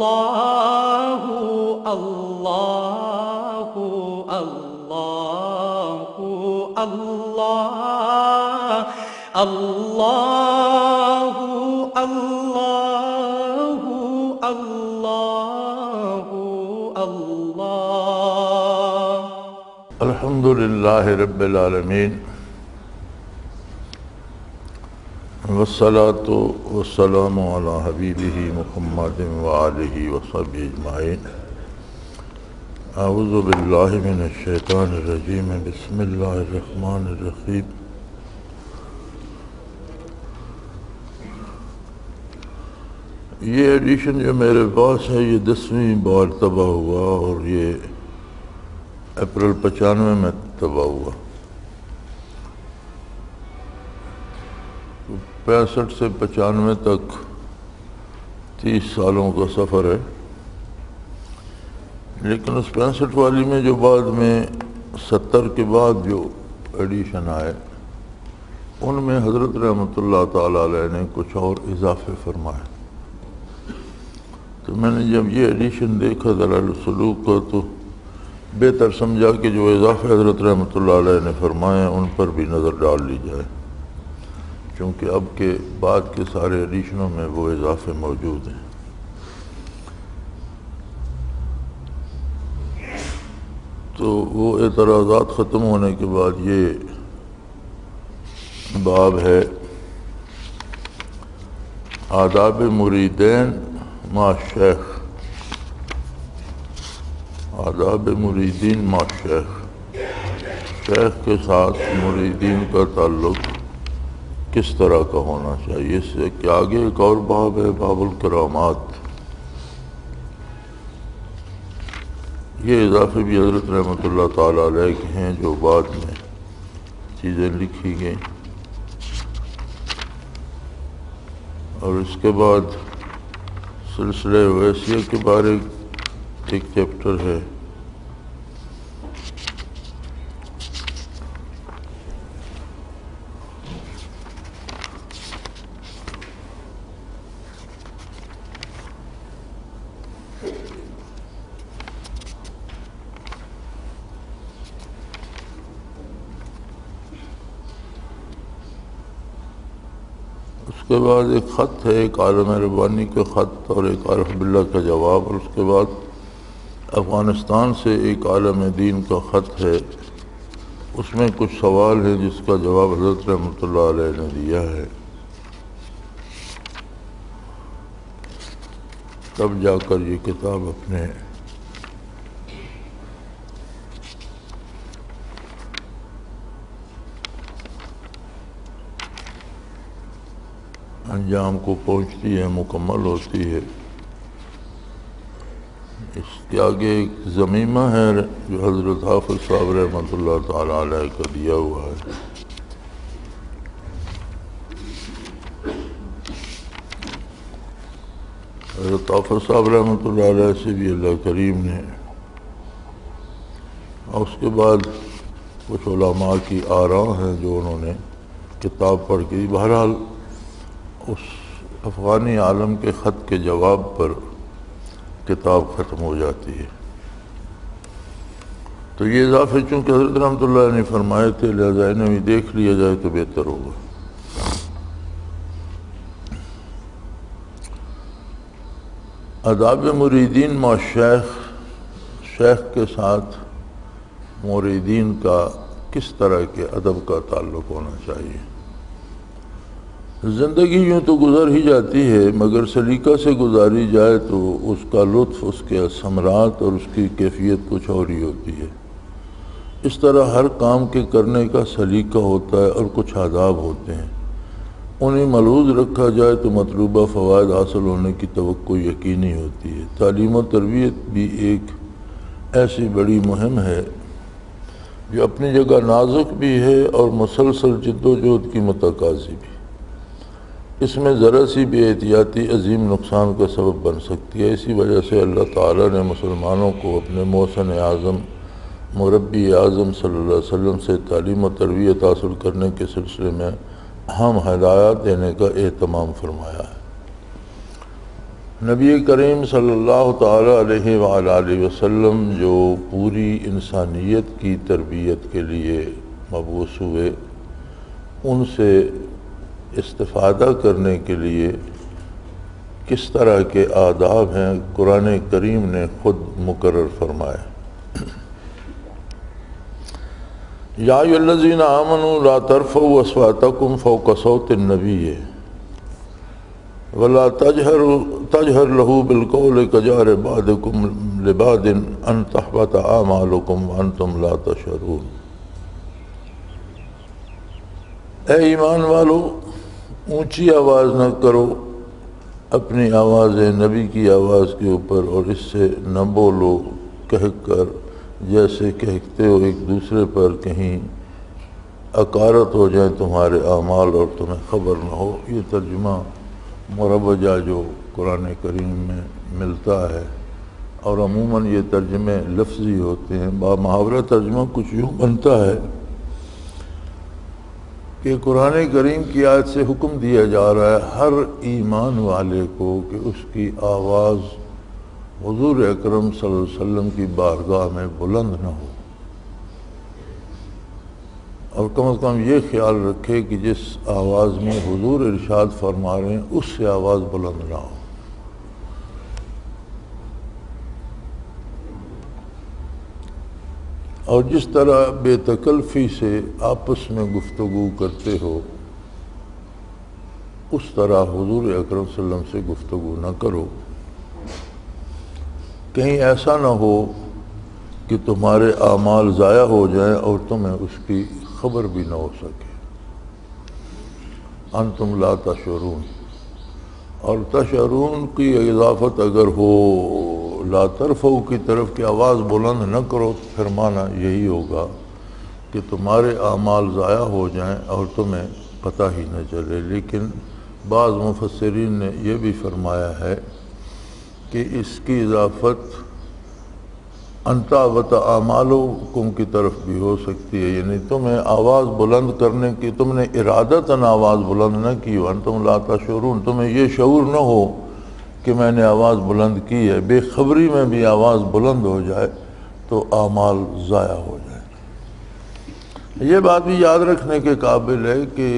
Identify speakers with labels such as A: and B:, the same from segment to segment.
A: اللہ اللہ اللہ اللہ اللہ اللہ اللہ اللہ
B: الحمد للہ رب العالمین والصلاة والسلام علی حبیبہ محمد وآلہ وصحبہ اجمعین اعوذ باللہ من الشیطان الرجیم بسم اللہ الرحمن الرحیم یہ ایڈیشن جو میرے پاس ہے یہ 10ویں بار طبع ہوا اور یہ اپریل 95 میں طبع ہوا۔ 65 سے 95 تک 30 سالوں کا سفر ہے، لیکن اس 65 والی میں جو بعد میں 70 کے بعد جو ایڈیشن آئے ان میں حضرت رحمۃ اللہ تعالیٰ علیہ نے کچھ اور اضافے فرمائے۔ تو میں نے جب یہ ایڈیشن دیکھا دلائل السلوک کا تو بہتر سمجھا کہ جو اضافے حضرت رحمۃ اللہ علیہ نے فرمائے ان پر بھی نظر ڈال لی جائے، چونکہ اب کے بعد کے سارے ایڈیشنوں میں وہ اضافے موجود ہیں۔ تو وہ اعتراضات ختم ہونے کے بعد یہ باب ہے آداب مریدین مع شیخ، آداب مریدین مع شیخ، شیخ کے ساتھ مریدین کا تعلق کس طرح کا ہونا چاہیے۔ اس سے کہ آگے ایک اور باب ہے باب الکرامات، یہ اضافے بھی حضرت رحمۃ اللہ تعالیٰ علیہ کے ہیں جو بعد میں چیزیں لکھی گئیں۔ اور اس کے بعد سلسلہ ویسیہ کے بارے ایک چیپٹر ہے، اس کے بعد ایک خط ہے، ایک عالم ربانی کا خط اور ایک عارف باللہ کا جواب، اور اس کے بعد افغانستان سے ایک عالم دین کا خط ہے، اس میں کچھ سوال ہیں جس کا جواب حضرت رحمۃ اللہ علیہ نے دیا ہے۔ تب جا کر یہ کتاب اپنے انجام کو پہنچتی ہے، مکمل ہوتی ہے۔ اس کے آگے ایک ضمیمہ ہے جو حضرت حافظ صاحب رحمۃ اللہ تعالیٰ علیہ کا دیا ہوا ہے۔ حضرت حافظ صاحب رحمۃ اللہ علیہ سے بھی اللہ کریم نے، اور اس کے بعد کچھ علماء کی آراء ہیں جو انہوں نے کتاب پڑھ کے، بہرحال اس افغانی عالم کے خط کے جواب پر کتاب ختم ہو جاتی ہے۔ تو یہ اضافے چونکہ حضرت رحمۃ اللہ نے فرمائے تھے لہذا انہیں بھی دیکھ لیا جائے تو بہتر ہوگا۔ آداب مریدین مع شیخ، شیخ کے ساتھ مریدین کا کس طرح کے ادب کا تعلق ہونا چاہیے۔ زندگی یوں تو گزر ہی جاتی ہے، مگر سلیقہ سے گزاری جائے تو اس کا لطف، اس کے ثمرات اور اس کی کیفیت کچھ اور ہی ہوتی ہے۔ اس طرح ہر کام کے کرنے کا سلیقہ ہوتا ہے اور کچھ آداب ہوتے ہیں، انہیں ملحوظ رکھا جائے تو مطلوبہ فوائد حاصل ہونے کی توقع یقینی ہوتی ہے۔ تعلیم و تربیت بھی ایک ایسی بڑی مہم ہے جو اپنی جگہ نازک بھی ہے اور مسلسل جد و جہد کی متقاضی بھی۔ اس میں ذرا سی بے احتیاطی عظیم نقصان کا سبب بن سکتی ہے۔ اسی وجہ سے اللہ تعالیٰ نے مسلمانوں کو اپنے محسن اعظم مربی اعظم صلی اللہ علیہ وسلم سے تعلیم و تربیت حاصل کرنے کے سلسلے میں اہم ہدایات دینے کا اہتمام فرمایا ہے۔ نبی کریم صلی اللہ تعالی علیہ وآلہ وسلم جو پوری انسانیت کی تربیت کے لیے مبعوث ہوئے، ان سے استفادہ کرنے کے لیے کس طرح کے آداب ہیں قرآن کریم نے خود مقرر فرمائے۔ یا ایھا الذین آمنوا لا ترفعوا اصواتکم فوق صوت النبی ولا تجہر لہ بالقول کجہر بعضکم لبعض ان تحبط اعمالکم وانتم لا تشعرون۔ اے ایمان والو، اونچی آواز نہ کرو اپنی آواز نبی کی آواز کے اوپر، اور اس سے نہ بولو کہہ کر جیسے کہتے ہو ایک دوسرے پر، کہیں اکارت ہو جائیں تمہارے اعمال اور تمہیں خبر نہ ہو۔ یہ ترجمہ مروجہ جو قرآن کریم میں ملتا ہے، اور عموماً یہ ترجمے لفظی ہوتے ہیں۔ محاورہ ترجمہ کچھ یوں بنتا ہے کہ قرآن کریم کی آیت سے حکم دیا جا رہا ہے ہر ایمان والے کو کہ اس کی آواز حضور اکرم صلی اللہ علیہ وسلم کی بارگاہ میں بلند نہ ہو، اور کم از کم یہ خیال رکھے کہ جس آواز میں حضور ارشاد فرما رہے ہیں اس سے آواز بلند نہ ہو۔ اور جس طرح بے تکلفی سے آپس میں گفتگو کرتے ہو، اس طرح حضور اکرم صلی اللہ علیہ وسلم سے گفتگو نہ کرو، کہیں ایسا نہ ہو کہ تمہارے اعمال ضائع ہو جائیں اور تمہیں اس کی خبر بھی نہ ہو سکے۔ انتم لا تشعرون، اور تشعرون کی اضافت اگر ہو لا ترفعوا کی طرف کی آواز بلند نہ کرو، پھر معنی یہی ہوگا کہ تمہارے اعمال ضائع ہو جائیں اور تمہیں پتہ ہی نہ چلے۔ لیکن بعض مفسرین نے یہ بھی فرمایا ہے کہ اس کی اضافت انت و اعمالکم کی طرف بھی ہو سکتی ہے، یعنی تمہیں آواز بلند کرنے کی، تم نے ارادتاً آواز بلند نہ کی، وانتم لا تشعرون، تمہیں یہ شعور نہ ہو کہ میں نے آواز بلند کی ہے، بے خبری میں بھی آواز بلند ہو جائے تو اعمال ضائع ہو جائیں۔ یہ بات بھی یاد رکھنے کے قابل ہے کہ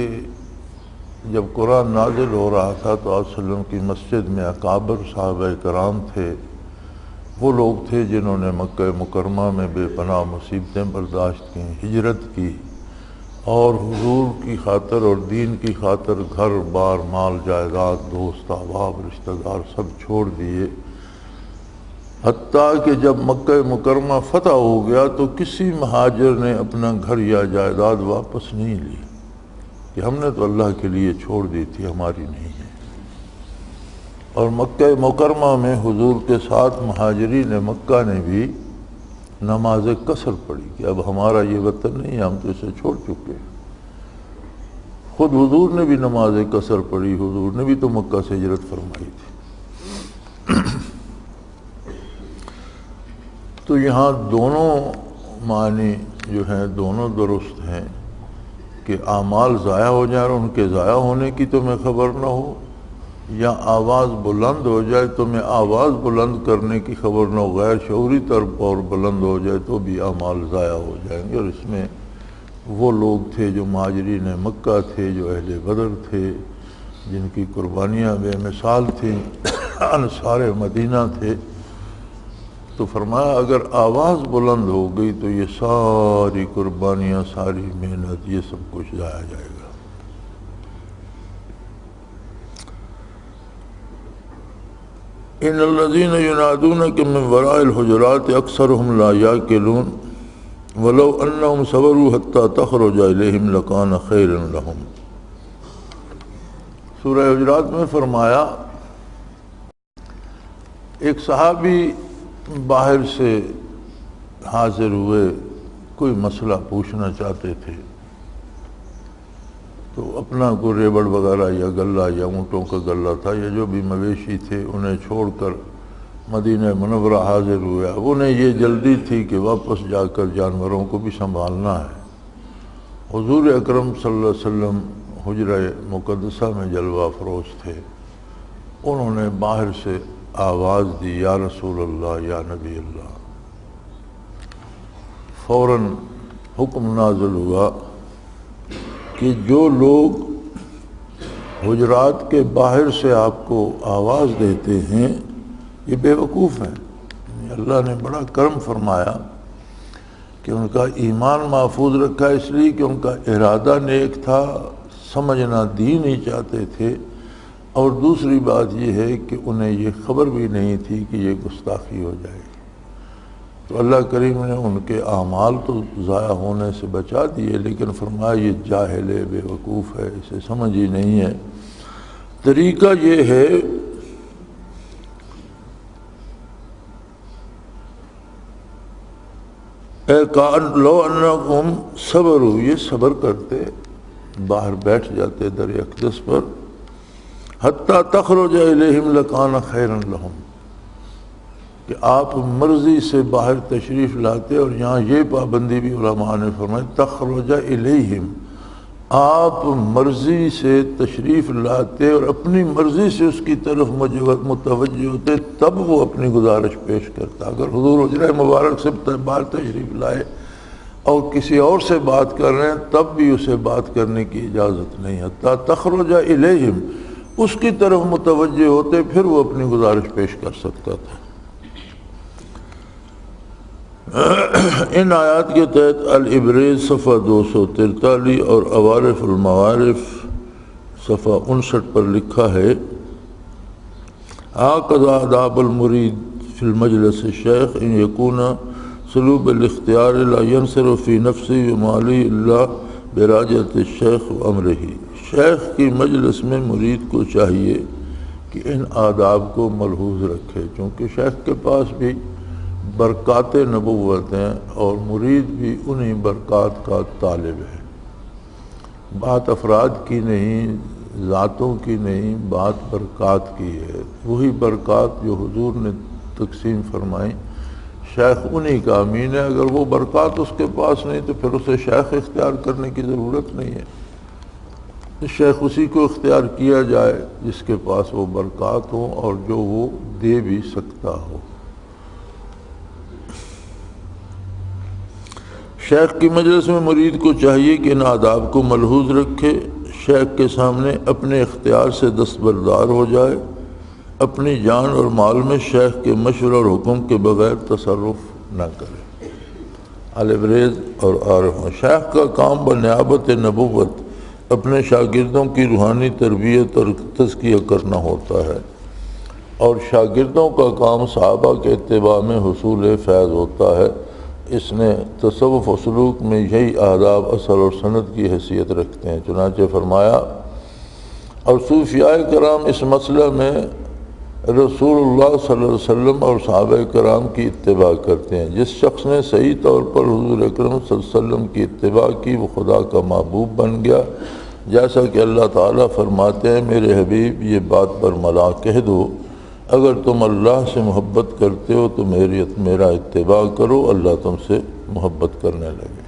B: جب قرآن نازل ہو رہا تھا تو آپ صلی اللہ علیہ وسلم کی مسجد میں اکابر صحابہ کرام تھے، وہ لوگ تھے جنہوں نے مکہ مکرمہ میں بے پناہ مصیبتیں برداشت کی، ہجرت کی، اور حضور کی خاطر اور دین کی خاطر گھر بار مال جائیداد دوست احباب رشتہ دار سب چھوڑ دیے، حتیٰ کہ جب مکہ مکرمہ فتح ہو گیا تو کسی مہاجر نے اپنا گھر یا جائیداد واپس نہیں لی کہ ہم نے تو اللہ کے لیے چھوڑ دی تھی، ہماری نہیں ہے۔ اور مکہ مکرمہ میں حضور کے ساتھ مہاجرین مکہ نے بھی نماز قصر پڑھی کہ اب ہمارا یہ وطن نہیں ہے، ہم تو اسے چھوڑ چکے۔ خود حضور نے بھی نماز قصر پڑھی، حضور نے بھی تو مکہ سے ہجرت فرمائی تھی۔ تو یہاں دونوں معنی جو ہیں دونوں درست ہیں کہ اعمال ضائع ہو جائیں اور ان کے ضائع ہونے کی تمہیں خبر نہ ہو، یا آواز بلند ہو جائے تمہیں آواز بلند کرنے کی خبر نہ ہو، غیر شعوری طور پر بلند ہو جائے تو بھی اعمال ضائع ہو جائیں گے۔ اور اس میں وہ لوگ تھے جو مہاجرین مکہ تھے، جو اہل بدر تھے، جن کی قربانیاں بے مثال تھیں، انصار مدینہ تھے۔ تو فرمایا اگر آواز بلند ہو گئی تو یہ ساری قربانیاں، ساری محنت، یہ سب کچھ ضائع جائے گا۔ ان الذین ینادونک من وراء الحجرات اکثرهم لا یعقلون ولو انہم صبروا حتی تخرج الیہم لکان خیرا لہم۔ سورہ حجرات میں فرمایا ایک صحابی باہر سے حاضر ہوئے، کوئی مسئلہ پوچھنا چاہتے تھے، تو اپنا کوئی ریبڑ وغیرہ یا غلہ یا اونٹوں کا غلہ تھا یا جو بھی مویشی تھے انہیں چھوڑ کر مدینہ منورہ حاضر ہوئے۔ اب انہیں یہ جلدی تھی کہ واپس جا کر جانوروں کو بھی سنبھالنا ہے۔ حضور اکرم صلی اللہ علیہ وسلم حجرہ مقدسہ میں جلوہ افروز تھے، انہوں نے باہر سے آواز دی یا رسول اللہ یا نبی اللہ۔ فوراً حکم نازل ہوا کہ جو لوگ حجرات کے باہر سے آپ کو آواز دیتے ہیں یہ بے وقوف ہیں۔ اللہ نے بڑا کرم فرمایا کہ ان کا ایمان محفوظ رکھا، اس لیے کہ ان کا ارادہ نیک تھا، سمجھنا دین ہی چاہتے تھے، اور دوسری بات یہ ہے کہ انہیں یہ خبر بھی نہیں تھی کہ یہ گستاخی ہو جائے گی۔ تو اللہ کریم نے ان کے اعمال تو ضائع ہونے سے بچا دیے، لیکن فرمایا یہ جاہل ہے، بے وقوف ہے، اسے سمجھ ہی نہیں ہے۔ طریقہ یہ ہے لو انکم صبروا، یہ صبر کرتے، باہر بیٹھ جاتے در اقدس پر، حتی تخرج الیہم لکان خیرا لہم، کہ آپ مرضی سے باہر تشریف لاتے، اور یہاں یہ پابندی بھی علماء نے فرمائی تخرج الیہم، آپ مرضی سے تشریف لاتے اور اپنی مرضی سے اس کی طرف متوجہ ہوتے، تب وہ اپنی گزارش پیش کرتا۔ اگر حضور حجرہ مبارک سے باہر تشریف لائے اور کسی اور سے بات کر رہے ہیں تب بھی اسے بات کرنے کی اجازت نہیں، حتی تخرج الیہم، اس کی طرف متوجہ ہوتے پھر وہ اپنی گزارش پیش کر سکتا تھا۔ ان آیات کے تحت الابریز صفحہ 243 اور عوارف المعارف صفحہ 59 پر لکھا ہے هكذا آداب المرید فی المجلس الشیخ ان یکون سلوب الاختیار لا ينصرف فی نفسی ومالی اللہ براجت الشیخ وامرہ۔ شیخ کی مجلس میں مرید کو چاہیے کہ ان آداب کو ملحوظ رکھے، چونکہ شیخ کے پاس بھی برکات نبوت ہیں اور مرید بھی انہی برکات کا طالب ہے۔ بات افراد کی نہیں، ذاتوں کی نہیں، بات برکات کی ہے۔ وہی برکات جو حضور نے تقسیم فرمائیں، شیخ انہی کا امین ہے۔ اگر وہ برکات اس کے پاس نہیں تو پھر اسے شیخ اختیار کرنے کی ضرورت نہیں ہے۔ شیخ اسی کو اختیار کیا جائے جس کے پاس وہ برکات ہوں اور جو وہ دے بھی سکتا ہو۔ شیخ کی مجلس میں مرید کو چاہیے کہ ان آداب کو ملحوظ رکھے، شیخ کے سامنے اپنے اختیار سے دستبردار ہو جائے، اپنی جان اور مال میں شیخ کے مشورہ اور حکم کے بغیر تصرف نہ کرے۔ الابریز اور عارف، شیخ کا کام بنیابت نبوت اپنے شاگردوں کی روحانی تربیت اور تزکیہ کرنا ہوتا ہے، اور شاگردوں کا کام صحابہ کے اتباع میں حصول فیض ہوتا ہے۔ اس نے تصوف و سلوک میں یہی آداب اصل اور سند کی حیثیت رکھتے ہیں۔ چنانچہ فرمایا اور صوفیاء کرام اس مسئلہ میں رسول اللہ صلی اللہ علیہ وسلم اور صحابہ کرام کی اتباع کرتے ہیں۔ جس شخص نے صحیح طور پر حضور اکرم صلی اللہ علیہ وسلم کی اتباع کی وہ خدا کا محبوب بن گیا، جیسا کہ اللہ تعالیٰ فرماتے ہیں میرے حبیب یہ بات برملا کہہ دو، اگر تم اللہ سے محبت کرتے ہو تو میرا اتباع کرو، اللہ تم سے محبت کرنے لگے۔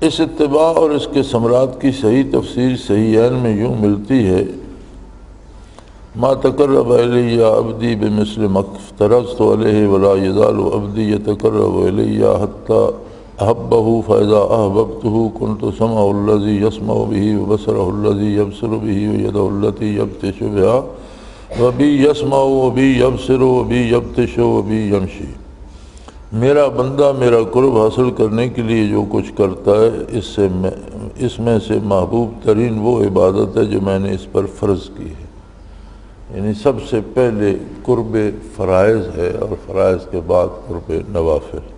B: اس اتباع اور اس کے ثمرات کی صحیح تفسیر صحیحین میں یوں ملتی ہے ما تقرب الی عبدی بمثل ما افترضت علیہ ولا یزال عبدی یتقرب الی حتی احبہ فاذا احببتہ کنت سمعہ الذی یسمع بہ وبصرہ الذی یبصر بہ ویدہ التی یبطش بہا وبی یسمع وبی یبصر وبی یبطش وبی یمشی۔ میرا بندہ میرا قرب حاصل کرنے کے لیے جو کچھ کرتا ہے اس میں سے محبوب ترین وہ عبادت ہے جو میں نے اس پر فرض کی ہے، یعنی سب سے پہلے قرب فرائض ہے اور فرائض کے بعد قرب نوافل۔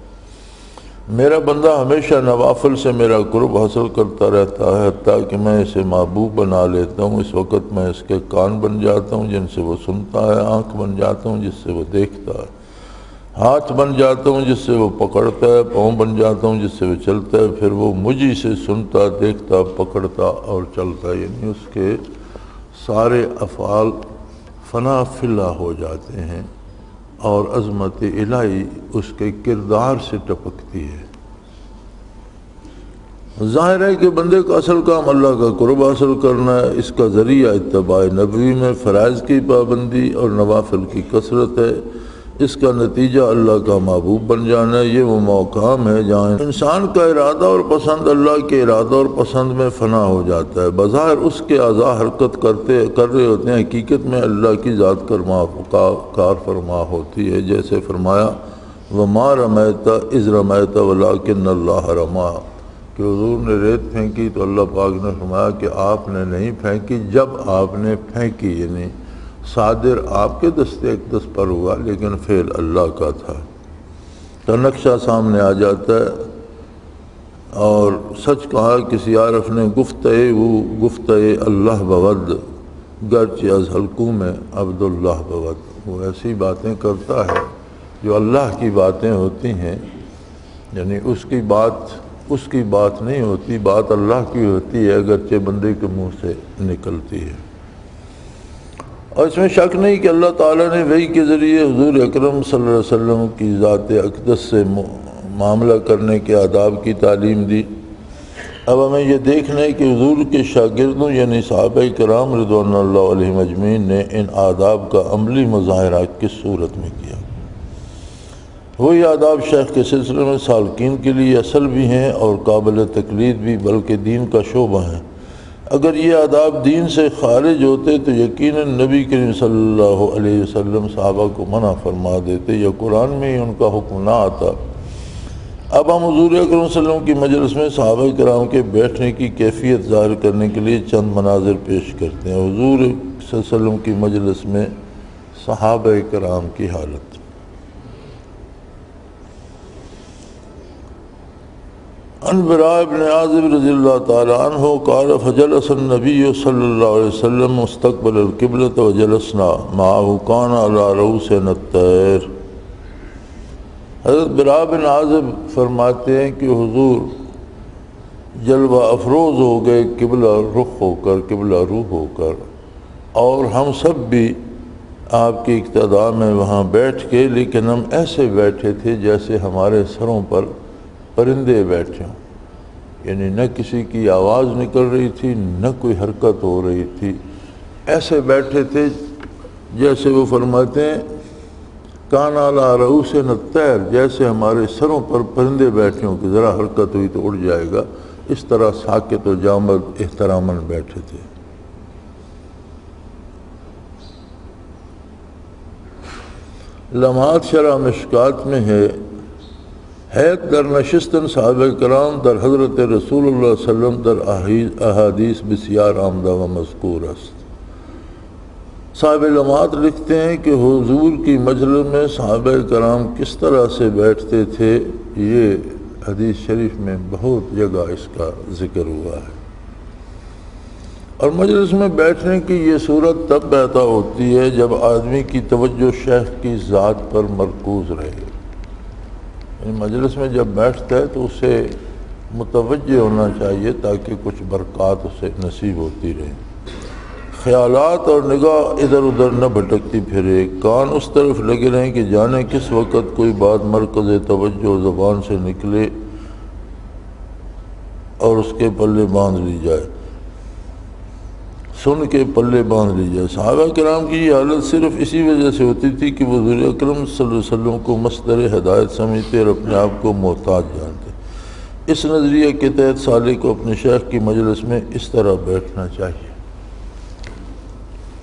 B: میرا بندہ ہمیشہ نوافل سے میرا قرب حاصل کرتا رہتا ہے حتیٰ کہ میں اسے محبوب بنا لیتا ہوں۔ اس وقت میں اس کے کان بن جاتا ہوں جن سے وہ سنتا ہے، آنکھ بن جاتا ہوں جس سے وہ دیکھتا ہے، ہاتھ بن جاتا ہوں جس سے وہ پکڑتا ہے، پاؤں بن جاتا ہوں جس سے وہ چلتا ہے، پھر وہ مجھی سے سنتا، دیکھتا، پکڑتا اور چلتا ہے، یعنی اس کے سارے افعال فنا فلا ہو جاتے ہیں اور عظمت الہی اس کے کردار سے ٹپکتی ہے۔ ظاہر ہے کہ بندے کا اصل کام اللہ کا قرب حاصل کرنا ہے، اس کا ذریعہ اتباع نبوی میں فرائض کی پابندی اور نوافل کی کثرت ہے، اس کا نتیجہ اللہ کا محبوب بن جانا ہے۔ یہ وہ مقام ہے جہاں انسان کا ارادہ اور پسند اللہ کے ارادہ اور پسند میں فنا ہو جاتا ہے۔ بظاہر اس کے اعضاء حرکت کر رہے ہوتے ہیں، حقیقت میں اللہ کی ذات کار فرما ہوتی ہے، جیسے فرمایا وَمَا رَمَيْتَ إِذْ رَمَيْتَ وَلَٰكِنَّ اللَّهَ رَمَىٰ، کہ حضور نے ریت پھینکی تو اللہ پاک نے فرمایا کہ آپ نے نہیں پھینکی، جب آپ نے پھینکی، یعنی صادر آپ کے دستے اقدس پر ہوا لیکن فعل اللہ کا تھا۔ تو نقشہ سامنے آ جاتا ہے۔ اور سچ کہا کسی عارف نے، گفتئے اللہ بود گرچہ از حلقوں میں عبداللہ بود، وہ ایسی باتیں کرتا ہے جو اللہ کی باتیں ہوتی ہیں، یعنی اس کی بات نہیں ہوتی، بات اللہ کی ہوتی ہے، اگرچہ بندے کے منہ سے نکلتی ہے۔ اور اس میں شک نہیں کہ اللہ تعالیٰ نے وحی کے ذریعے حضور اکرم صلی اللہ علیہ وسلم کی ذات اقدس سے معاملہ کرنے کے آداب کی تعلیم دی۔ اب ہمیں یہ دیکھنا ہے کہ حضور کے شاگردوں یعنی صحابہ کرام رضوان اللہ علیہم اجمعین نے ان آداب کا عملی مظاہرہ کس صورت میں کیا۔ وہی آداب شیخ کے سلسلے میں سالکین کے لیے اصل بھی ہیں اور قابل تقلید بھی، بلکہ دین کا شعبہ ہیں۔ اگر یہ آداب دین سے خارج ہوتے تو یقیناً نبی کریم صلی اللہ علیہ وسلم صحابہ کو منع فرما دیتے یا قرآن میں ہی ان کا حکم نہ آتا۔ اب ہم حضور اکرم صلی اللہ علیہ وسلم کی مجلس میں صحابہ کرام کے بیٹھنے کی کیفیت ظاہر کرنے کے لیے چند مناظر پیش کرتے ہیں۔ حضور صلی اللہ علیہ وسلم کی مجلس میں صحابہ کرام کی حالت۔ عن براء بن عازب رضی اللہ تعالی عنہ قال فجلس النبی صلی اللہ علیہ وسلم مستقبل القبلۃ وجلسنا معه كان على رؤوسنا الطير۔ حضرت براء بن عازب فرماتے ہیں کہ حضور جلوہ افروز ہو گئے قبلہ رخ ہو کر، قبلہ روح ہو کر، اور ہم سب بھی آپ کی اقتداء میں وہاں بیٹھ کے، لیکن ہم ایسے بیٹھے تھے جیسے ہمارے سروں پر پرندے بیٹھے ہوں، یعنی نہ کسی کی آواز نکل رہی تھی نہ کوئی حرکت ہو رہی تھی، ایسے بیٹھے تھے جیسے وہ فرماتے ہیں کان علی رؤوسنا الطیر، جیسے ہمارے سروں پر پرندے بیٹھے ہوں کہ ذرا حرکت ہوئی تو اڑ جائے گا، اس طرح ساکت و جامد احتراماً بیٹھے تھے۔ لمحات شرح مشکات میں ہے حیت در نشستن صحابہ کرام در حضرت رسول اللہ صلی اللہ علیہ وسلم در احادیث بسیار آمدہ و مذکور است۔ صاحب لمحات لکھتے ہیں کہ حضور کی مجلس میں صحابہ کرام کس طرح سے بیٹھتے تھے، یہ حدیث شریف میں بہت جگہ اس کا ذکر ہوا ہے۔ اور مجلس میں بیٹھنے کی یہ صورت تب پیدا ہوتی ہے جب آدمی کی توجہ شیخ کی ذات پر مرکوز رہے۔ مجلس میں جب بیٹھتا ہے تو اسے متوجہ ہونا چاہیے تاکہ کچھ برکات اسے نصیب ہوتی رہیں، خیالات اور نگاہ ادھر ادھر نہ بھٹکتی پھرے، کان اس طرف لگے رہیں کہ جانے کس وقت کوئی بات مرکز توجہ زبان سے نکلے اور اس کے پلے باندھ لی جائے، سن کے پلے باندھ لی جائے۔ صحابہ کرام کی یہ حالت صرف اسی وجہ سے ہوتی تھی کہ وہ حضور اکرم صلی اللہ علیہ وسلم کو مصدر ہدایت سمجھتے اور اپنے آپ کو محتاج جانتے۔ اس نظریے کے تحت سالک کو اپنے شیخ کی مجلس میں اس طرح بیٹھنا چاہیے۔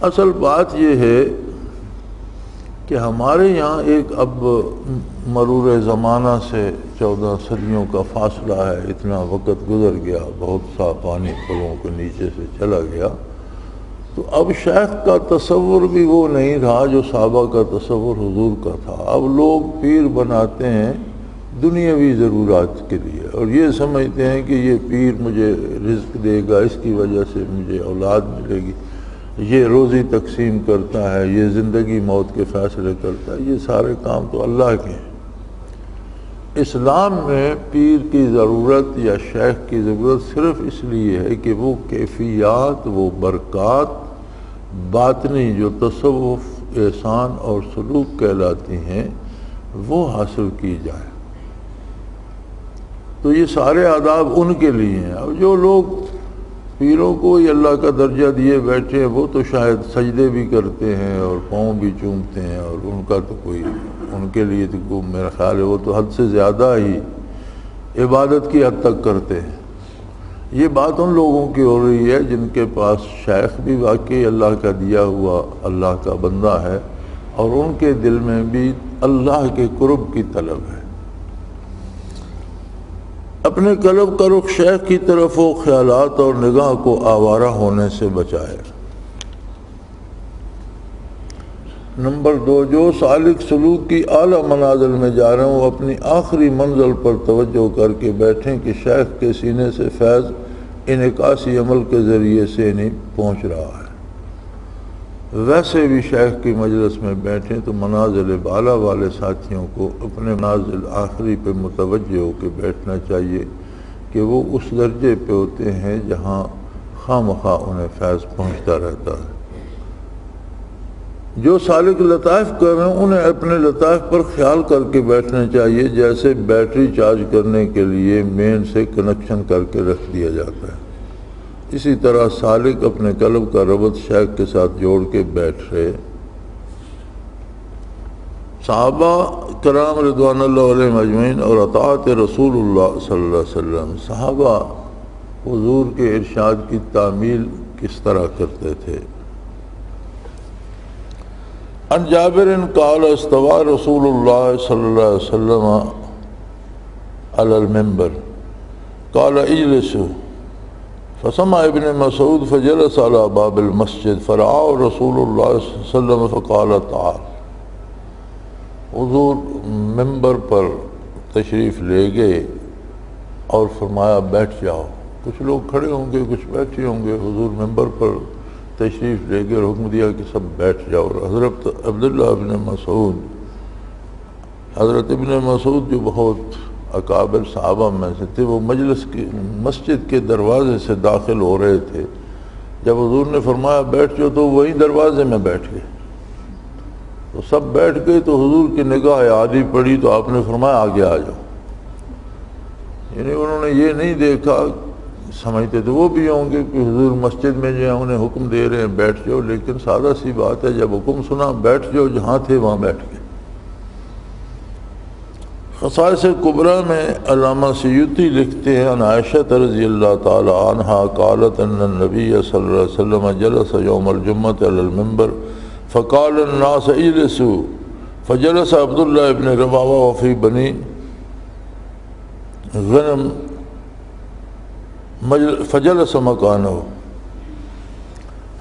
B: اصل بات یہ ہے کہ ہمارے یہاں ایک اب مرور زمانہ سے 14 صدیوں کا فاصلہ ہے، اتنا وقت گزر گیا، بہت سا پانی پلوں کے نیچے سے چلا گیا، تو اب شیخ کا تصور بھی وہ نہیں رہا جو صحابہ کا تصور حضور کا تھا۔ اب لوگ پیر بناتے ہیں دنیاوی ضرورات کے لیے، اور یہ سمجھتے ہیں کہ یہ پیر مجھے رزق دے گا، اس کی وجہ سے مجھے اولاد ملے گی، یہ روزی تقسیم کرتا ہے، یہ زندگی موت کے فیصلے کرتا ہے، یہ سارے کام تو اللہ کے ہیں۔ اسلام میں پیر کی ضرورت یا شیخ کی ضرورت صرف اس لیے ہے کہ وہ کیفیات، وہ برکات باطنی جو تصوف، احسان اور سلوک کہلاتی ہیں وہ حاصل کی جائے۔ تو یہ سارے آداب ان کے لیے ہیں۔ اب جو لوگ پیروں کو یہ اللہ کا درجہ دیے بیٹھے ہیں وہ تو شاید سجدے بھی کرتے ہیں اور پاؤں بھی چومتے ہیں، اور ان کا تو کوئی، ان کے لیے تو میرا خیال ہے وہ تو حد سے زیادہ ہی عبادت کی حد تک کرتے ہیں۔ یہ بات ان لوگوں کی ہو رہی ہے جن کے پاس شیخ بھی واقعی اللہ کا دیا ہوا اللہ کا بندہ ہے، اور ان کے دل میں بھی اللہ کے قرب کی طلب ہے۔ اپنے قلب کا رخ شیخ کی طرف ہو، خیالات اور نگاہ کو آوارہ ہونے سے بچائے۔ نمبر 2، جو سالک سلوک کی اعلیٰ منازل میں جا رہے ہوں وہ اپنی آخری منزل پر توجہ کر کے بیٹھیں کہ شیخ کے سینے سے فیض انعکاسی عمل کے ذریعے سے نہیں پہنچ رہا ہے۔ ویسے بھی شیخ کی مجلس میں بیٹھیں تو منازل بالا والے ساتھیوں کو اپنے منازل آخری پہ متوجہ ہو کے بیٹھنا چاہیے کہ وہ اس درجے پہ ہوتے ہیں جہاں خواہ مخواہ انہیں فیض پہنچتا رہتا ہے۔ جو سالک لطائف کر رہے ہیں انہیں اپنے لطائف پر خیال کر کے بیٹھنا چاہیے، جیسے بیٹری چارج کرنے کے لیے مین سے کنیکشن کر کے رکھ دیا جاتا ہے۔ اسی طرح سالک اپنے قلب کا ربط شیخ کے ساتھ جوڑ کے بیٹھ رہے۔ صحابہ کرام رضوان اللہ علیہم اجمعین اور اطاعت رسول اللہ صلی اللہ علیہ وسلم، صحابہ حضور کے ارشاد کی تعمیل کس طرح کرتے تھے؟ عن جابر قال استوى رسول اللہ صلی اللہ علیہ وسلم علی المنبر قال اجلسوا فسمع ابن مسعود فجلس على باب المسجد فرعاه رسول اللہ صلی اللہ علیہ وسلم فقال تعال۔ حضور منبر پر تشریف لے گئے اور فرمایا بیٹھ جاؤ۔ کچھ لوگ کھڑے ہوں گے، کچھ بیٹھے ہوں گے۔ حضور منبر پر تشریف لے گئے اور حکم دیا کہ سب بیٹھ جاؤ۔ حضرت عبداللہ ابن مسعود، حضرت ابن مسعود جو بہت اکابر صحابہ میں سے تھے، وہ مسجد کے دروازے سے داخل ہو رہے تھے۔ جب حضور نے فرمایا بیٹھ جاؤ تو وہیں دروازے میں بیٹھ گئے۔ تو سب بیٹھ گئے تو حضور کی نگاہ عادی پڑی تو آپ نے فرمایا آگے آ جاؤ۔ یعنی انہوں نے یہ نہیں دیکھا، سمجھتے تو وہ بھی ہوں گے کہ حضور مسجد میں جو ہے انہیں حکم دے رہے ہیں بیٹھ جاؤ، لیکن سادہ سی بات ہے جب حکم سنا بیٹھ جاؤ، جہاں تھے وہاں بیٹھ گئے۔ خصائص کبریٰ میں علامہ سیوطی لکھتے ہیں عن عائشہ رضی اللہ تعالی عنہا قالت ان النبی صلی اللہ علیہ وسلم جلس یوم الجمعۃ علی المنبر فقال الناس اجلسوا فجلس عبداللہ ابن رواحہ وفی بنی غنم فجلس مکانہ۔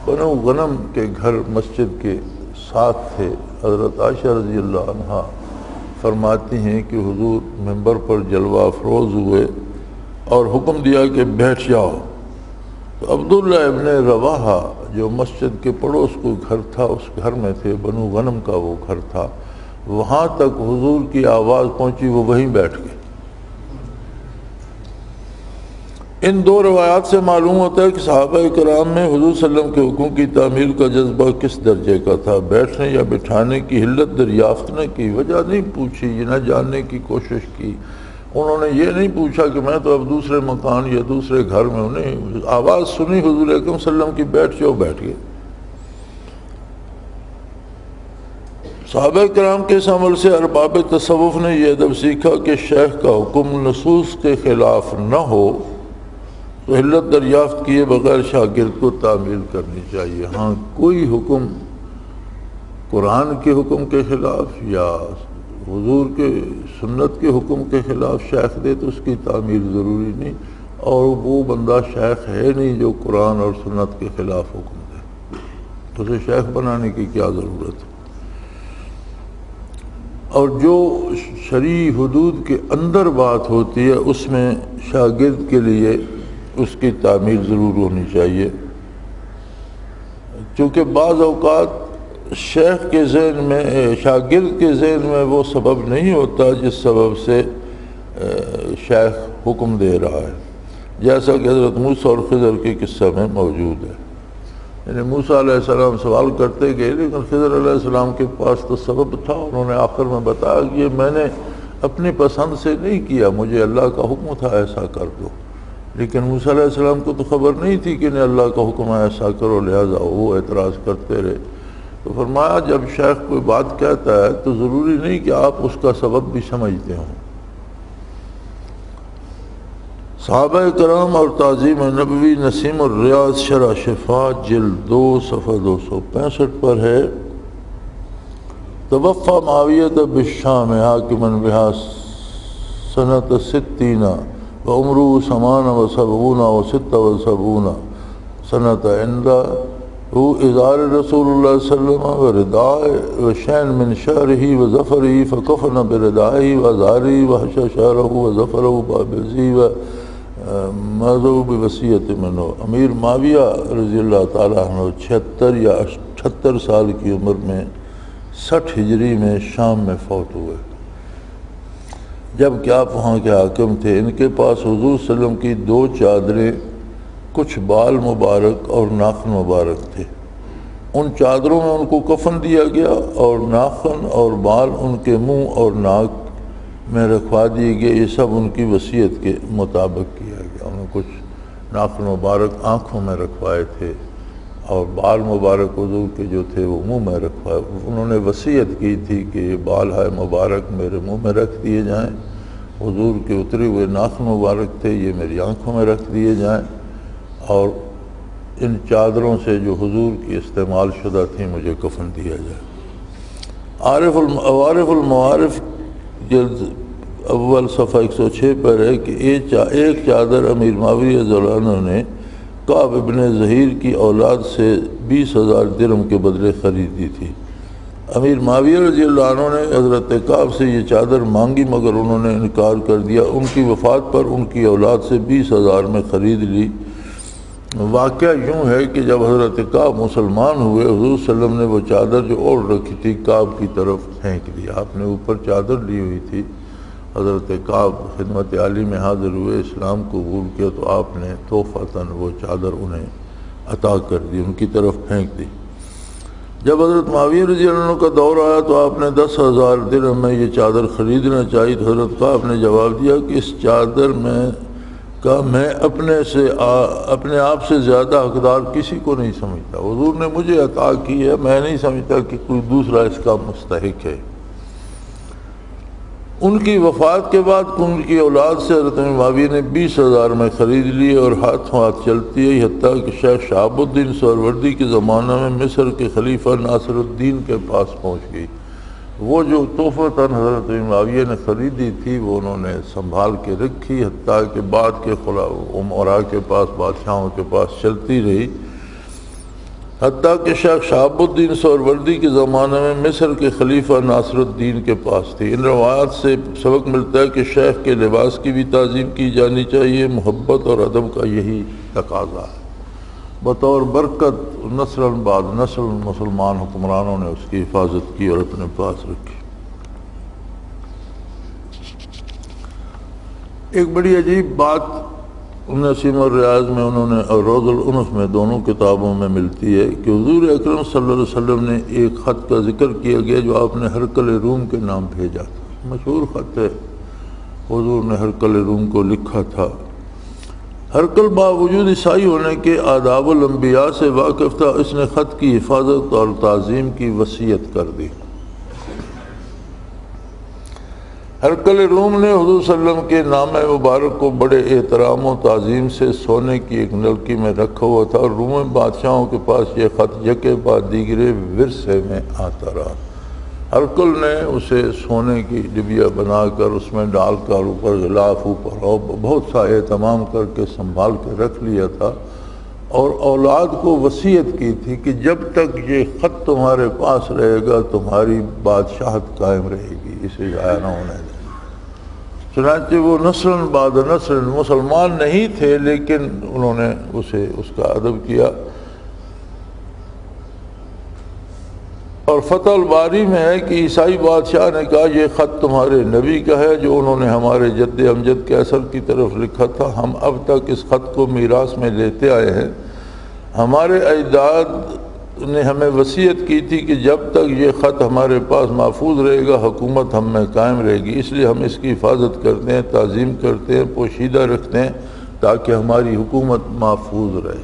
B: بنو غنم کے گھر مسجد کے ساتھ تھے۔ حضرت عائشہ رضی اللہ عنہا فرماتی ہیں کہ حضور منبر پر جلوہ افروز ہوئے اور حکم دیا کہ بیٹھ جاؤ۔ تو عبداللہ ابن رواحہ جو مسجد کے پڑوس کو گھر تھا اس گھر میں تھے، بنو غنم کا وہ گھر تھا، وہاں تک حضور کی آواز پہنچی، وہ وہیں بیٹھ گئے۔ ان دو روایات سے معلوم ہوتا ہے کہ صحابہ کرام میں حضور صلی اللہ علیہ وسلم کے حکم کی تعمیل کا جذبہ کس درجے کا تھا۔ بیٹھنے یا بٹھانے کی علت دریافت نہ کی، وجہ نہیں پوچھی، یہ نہ جاننے کی کوشش کی۔ انہوں نے یہ نہیں پوچھا کہ میں تو اب دوسرے مکان یا دوسرے گھر میں، انہیں آواز سنی حضور اکرم صلی اللہ علیہ وسلم کی بیٹھ جاؤ، بیٹھ گئے۔ صحابہ کرام کے اس عمل سے ارباب تصوف نے یہ ادب سیکھا کہ شیخ کا حکم نصوص کے خلاف نہ ہو تو علت دریافت کیے بغیر شاگرد کو تعمیل کرنی چاہیے۔ ہاں کوئی حکم قرآن کے حکم کے خلاف یا حضور کے سنت کے حکم کے خلاف شیخ دے تو اس کی تعمیل ضروری نہیں، اور وہ بندہ شیخ ہے نہیں جو قرآن اور سنت کے خلاف حکم دے، تو اسے شیخ بنانے کی کیا ضرورت ہے۔ اور جو شرعی حدود کے اندر بات ہوتی ہے اس میں شاگرد کے لیے اس کی تعمیل ضرور ہونی چاہیے، چونکہ بعض اوقات شیخ کے ذہن میں، شاگرد کے ذہن میں وہ سبب نہیں ہوتا جس سبب سے شیخ حکم دے رہا ہے، جیسا کہ حضرت موسیٰ اور خضر کے قصہ میں موجود ہے۔ یعنی موسیٰ علیہ السلام سوال کرتے گئے لیکن خضر علیہ السلام کے پاس تو سبب تھا، انہوں نے آخر میں بتایا کہ میں نے اپنی پسند سے نہیں کیا، مجھے اللہ کا حکم تھا ایسا کر دو، لیکن موسیٰ علیہ السلام کو تو خبر نہیں تھی کہ نہیں اللہ کا حکم ہے ایسا کرو، لہٰذا وہ اعتراض کرتے رہے۔ تو فرمایا جب شیخ کوئی بات کہتا ہے تو ضروری نہیں کہ آپ اس کا سبب بھی سمجھتے ہوں۔ صحابہ کرام اور تعظیم نبوی، نسیم الریاض شرح شفا جلد 2 صفحہ 265 پر ہے، توفى معاویہ بالشام حاکما بہا سنۃ 60 وعمره 78 و76 سنۃ عنده ازار رسول اللہ صلی اللہ علیہ وسلم ورداء وشین من شعره وظفره فکفن بردائه وازاره وحشى شعره وظفره بابزی وماذو بوصیت منه۔ امیر معاویہ رضی اللہ تعالیٰ عنہ 76 یا 78 سال کی عمر میں 60 ہجری میں شام میں فوت ہوئے، جب کہ آپ وہاں کے حاکم تھے۔ ان کے پاس حضور صلی اللہ علیہ وسلم کی 2 چادریں، کچھ بال مبارک اور ناخن مبارک تھے، ان چادروں میں ان کو کفن دیا گیا اور ناخن اور بال ان کے منہ اور ناک میں رکھوا دیے گئے، یہ سب ان کی وصیت کے مطابق کیا گیا۔ انہوں نے کچھ ناخن مبارک آنکھوں میں رکھوائے تھے اور بال مبارک حضور کے جو تھے وہ منہ میں رکھوائے۔ انہوں نے وصیت کی تھی کہ یہ بال ہے مبارک میرے منہ میں رکھ دیے جائیں، حضور کے اترے ہوئے ناخن مبارک تھے یہ میری آنکھوں میں رکھ دیے جائیں، اور ان چادروں سے جو حضور کی استعمال شدہ تھیں مجھے کفن دیا جائے۔ عوارف المعارف جلد اول صفحہ 106 پر ہے کہ ایک چادر امیر معاویہ رضی اللہ عنہ نے کعب ابن زہیر کی اولاد سے 20,000 درہم کے بدلے خریدی تھی۔ امیر معاویہ رضی اللہ عنہ نے حضرت کعب سے یہ چادر مانگی مگر انہوں نے انکار کر دیا۔ ان کی وفات پر ان کی اولاد سے 20,000 میں خرید لی۔ واقعہ یوں ہے کہ جب حضرت کعب مسلمان ہوئے، حضور صلی اللہ علیہ وسلم نے وہ چادر جو اوڑھ رکھی تھی کعب کی طرف پھینک دی۔ آپ نے اوپر چادر لی ہوئی تھی، حضرت کعب خدمت عالی میں حاضر ہوئے، اسلام قبول کیا تو آپ نے تحفۃً وہ چادر انہیں عطا کر دی، ان کی طرف پھینک دی۔ جب حضرت معاویہ رضی اللہ عنہ کا دور آیا تو آپ نے 10,000 درہم میں یہ چادر خریدنا چاہی تو حضرت کعب نے جواب دیا کہ اس چادر میں اپنے آپ سے زیادہ حقدار کسی کو نہیں سمجھتا، حضور نے مجھے عطا کی ہے، میں نہیں سمجھتا کہ کوئی دوسرا اس کا مستحق ہے۔ ان کی وفات کے بعد ان کی اولاد سے حضرت معاویہ نے 20,000 میں خرید لیے اور ہاتھوں ہاتھ چلتی ہے، حتیٰ کہ شیخ شہاب الدین سہروردی کے زمانہ میں مصر کے خلیفہ ناصر الدین کے پاس پہنچ گئی۔ وہ جو تحفتاً حضرت معاویہ نے خریدی تھی وہ انہوں نے سنبھال کے رکھی، حتیٰ کہ بعد کے امراء کے پاس، بادشاہوں کے پاس چلتی رہی، حتیٰ کہ شیخ شہاب الدین سہروردی کے زمانے میں مصر کے خلیفہ ناصر الدین کے پاس تھی۔ ان روایات سے سبق ملتا ہے کہ شیخ کے لباس کی بھی تعظیم کی جانی چاہیے، محبت اور ادب کا یہی تقاضا ہے۔ بطور برکت نسل بعد نسل مسلمان حکمرانوں نے اس کی حفاظت کی اور اپنے پاس رکھی۔ ایک بڑی عجیب بات نسیم الریاض میں انہوں نے اور روض الانف میں دونوں کتابوں میں ملتی ہے کہ حضور اکرم صلی اللہ علیہ وسلم نے ایک خط کا ذکر کیا گیا جو آپ نے ہرقل روم کے نام بھیجا تھا، مشہور خط ہے، حضور نے ہرقل روم کو لکھا تھا۔ ہرقل باوجود عیسائی ہونے کے آداب الانبیاء سے واقف تھا، اس نے خط کی حفاظت اور تعظیم کی وصیت کر دی۔ ہرقل روم نے حضور صلی اللہ علیہ وسلم کے نام مبارک کو بڑے احترام و تعظیم سے سونے کی ایک نلکی میں رکھا ہوا تھا اور روم بادشاہوں کے پاس یہ خط یکے بعد دیگرے ورثے میں آتا رہا۔ ہرقل نے اسے سونے کی ڈبیا بنا کر اس میں ڈال کر اوپر غلاف اوپر اور بہت سا اہتمام کر کے سنبھال کے رکھ لیا تھا اور اولاد کو وصیت کی تھی کہ جب تک یہ خط تمہارے پاس رہے گا تمہاری بادشاہت قائم رہے گی، اسے ضائع نہ ہونے دیں۔ چنانچہ وہ نسل بعد نسل مسلمان نہیں تھے لیکن انہوں نے اس کا ادب کیا۔ اور فتح الباری میں ہے کہ عیسائی بادشاہ نے کہا یہ خط تمہارے نبی کا ہے جو انہوں نے ہمارے جد امجد قیصر کی طرف لکھا تھا، ہم اب تک اس خط کو میراث میں لیتے آئے ہیں، ہمارے اجداد نے ہمیں وصیت کی تھی کہ جب تک یہ خط ہمارے پاس محفوظ رہے گا حکومت ہم میں قائم رہے گی، اس لیے ہم اس کی حفاظت کرتے ہیں، تعظیم کرتے ہیں، پوشیدہ رکھتے ہیں تاکہ ہماری حکومت محفوظ رہے۔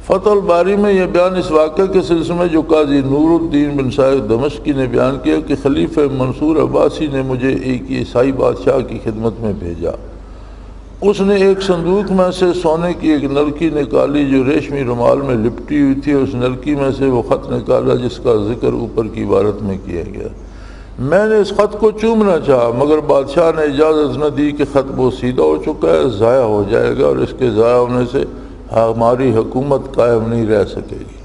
B: فتح الباری میں یہ بیان اس واقعہ کے سلسلے میں جو قاضی نور الدین بن صالح دمشقی نے بیان کیا کہ خلیفہ منصور عباسی نے مجھے ایک عیسائی بادشاہ کی خدمت میں بھیجا۔ اس نے ایک صندوق میں سے سونے کی ایک نلکی نکالی جو ریشمی رومال میں لپٹی ہوئی تھی، اس نلکی میں سے وہ خط نکالا جس کا ذکر اوپر کی عبارت میں کیا گیا۔ میں نے اس خط کو چومنا چاہا مگر بادشاہ نے اجازت نہ دی کہ خط بوسیدہ ہو چکا ہے، ضائع ہو جائے گا اور اس کے ضائع ہونے سے ہماری حکومت قائم نہیں رہ سکے گی۔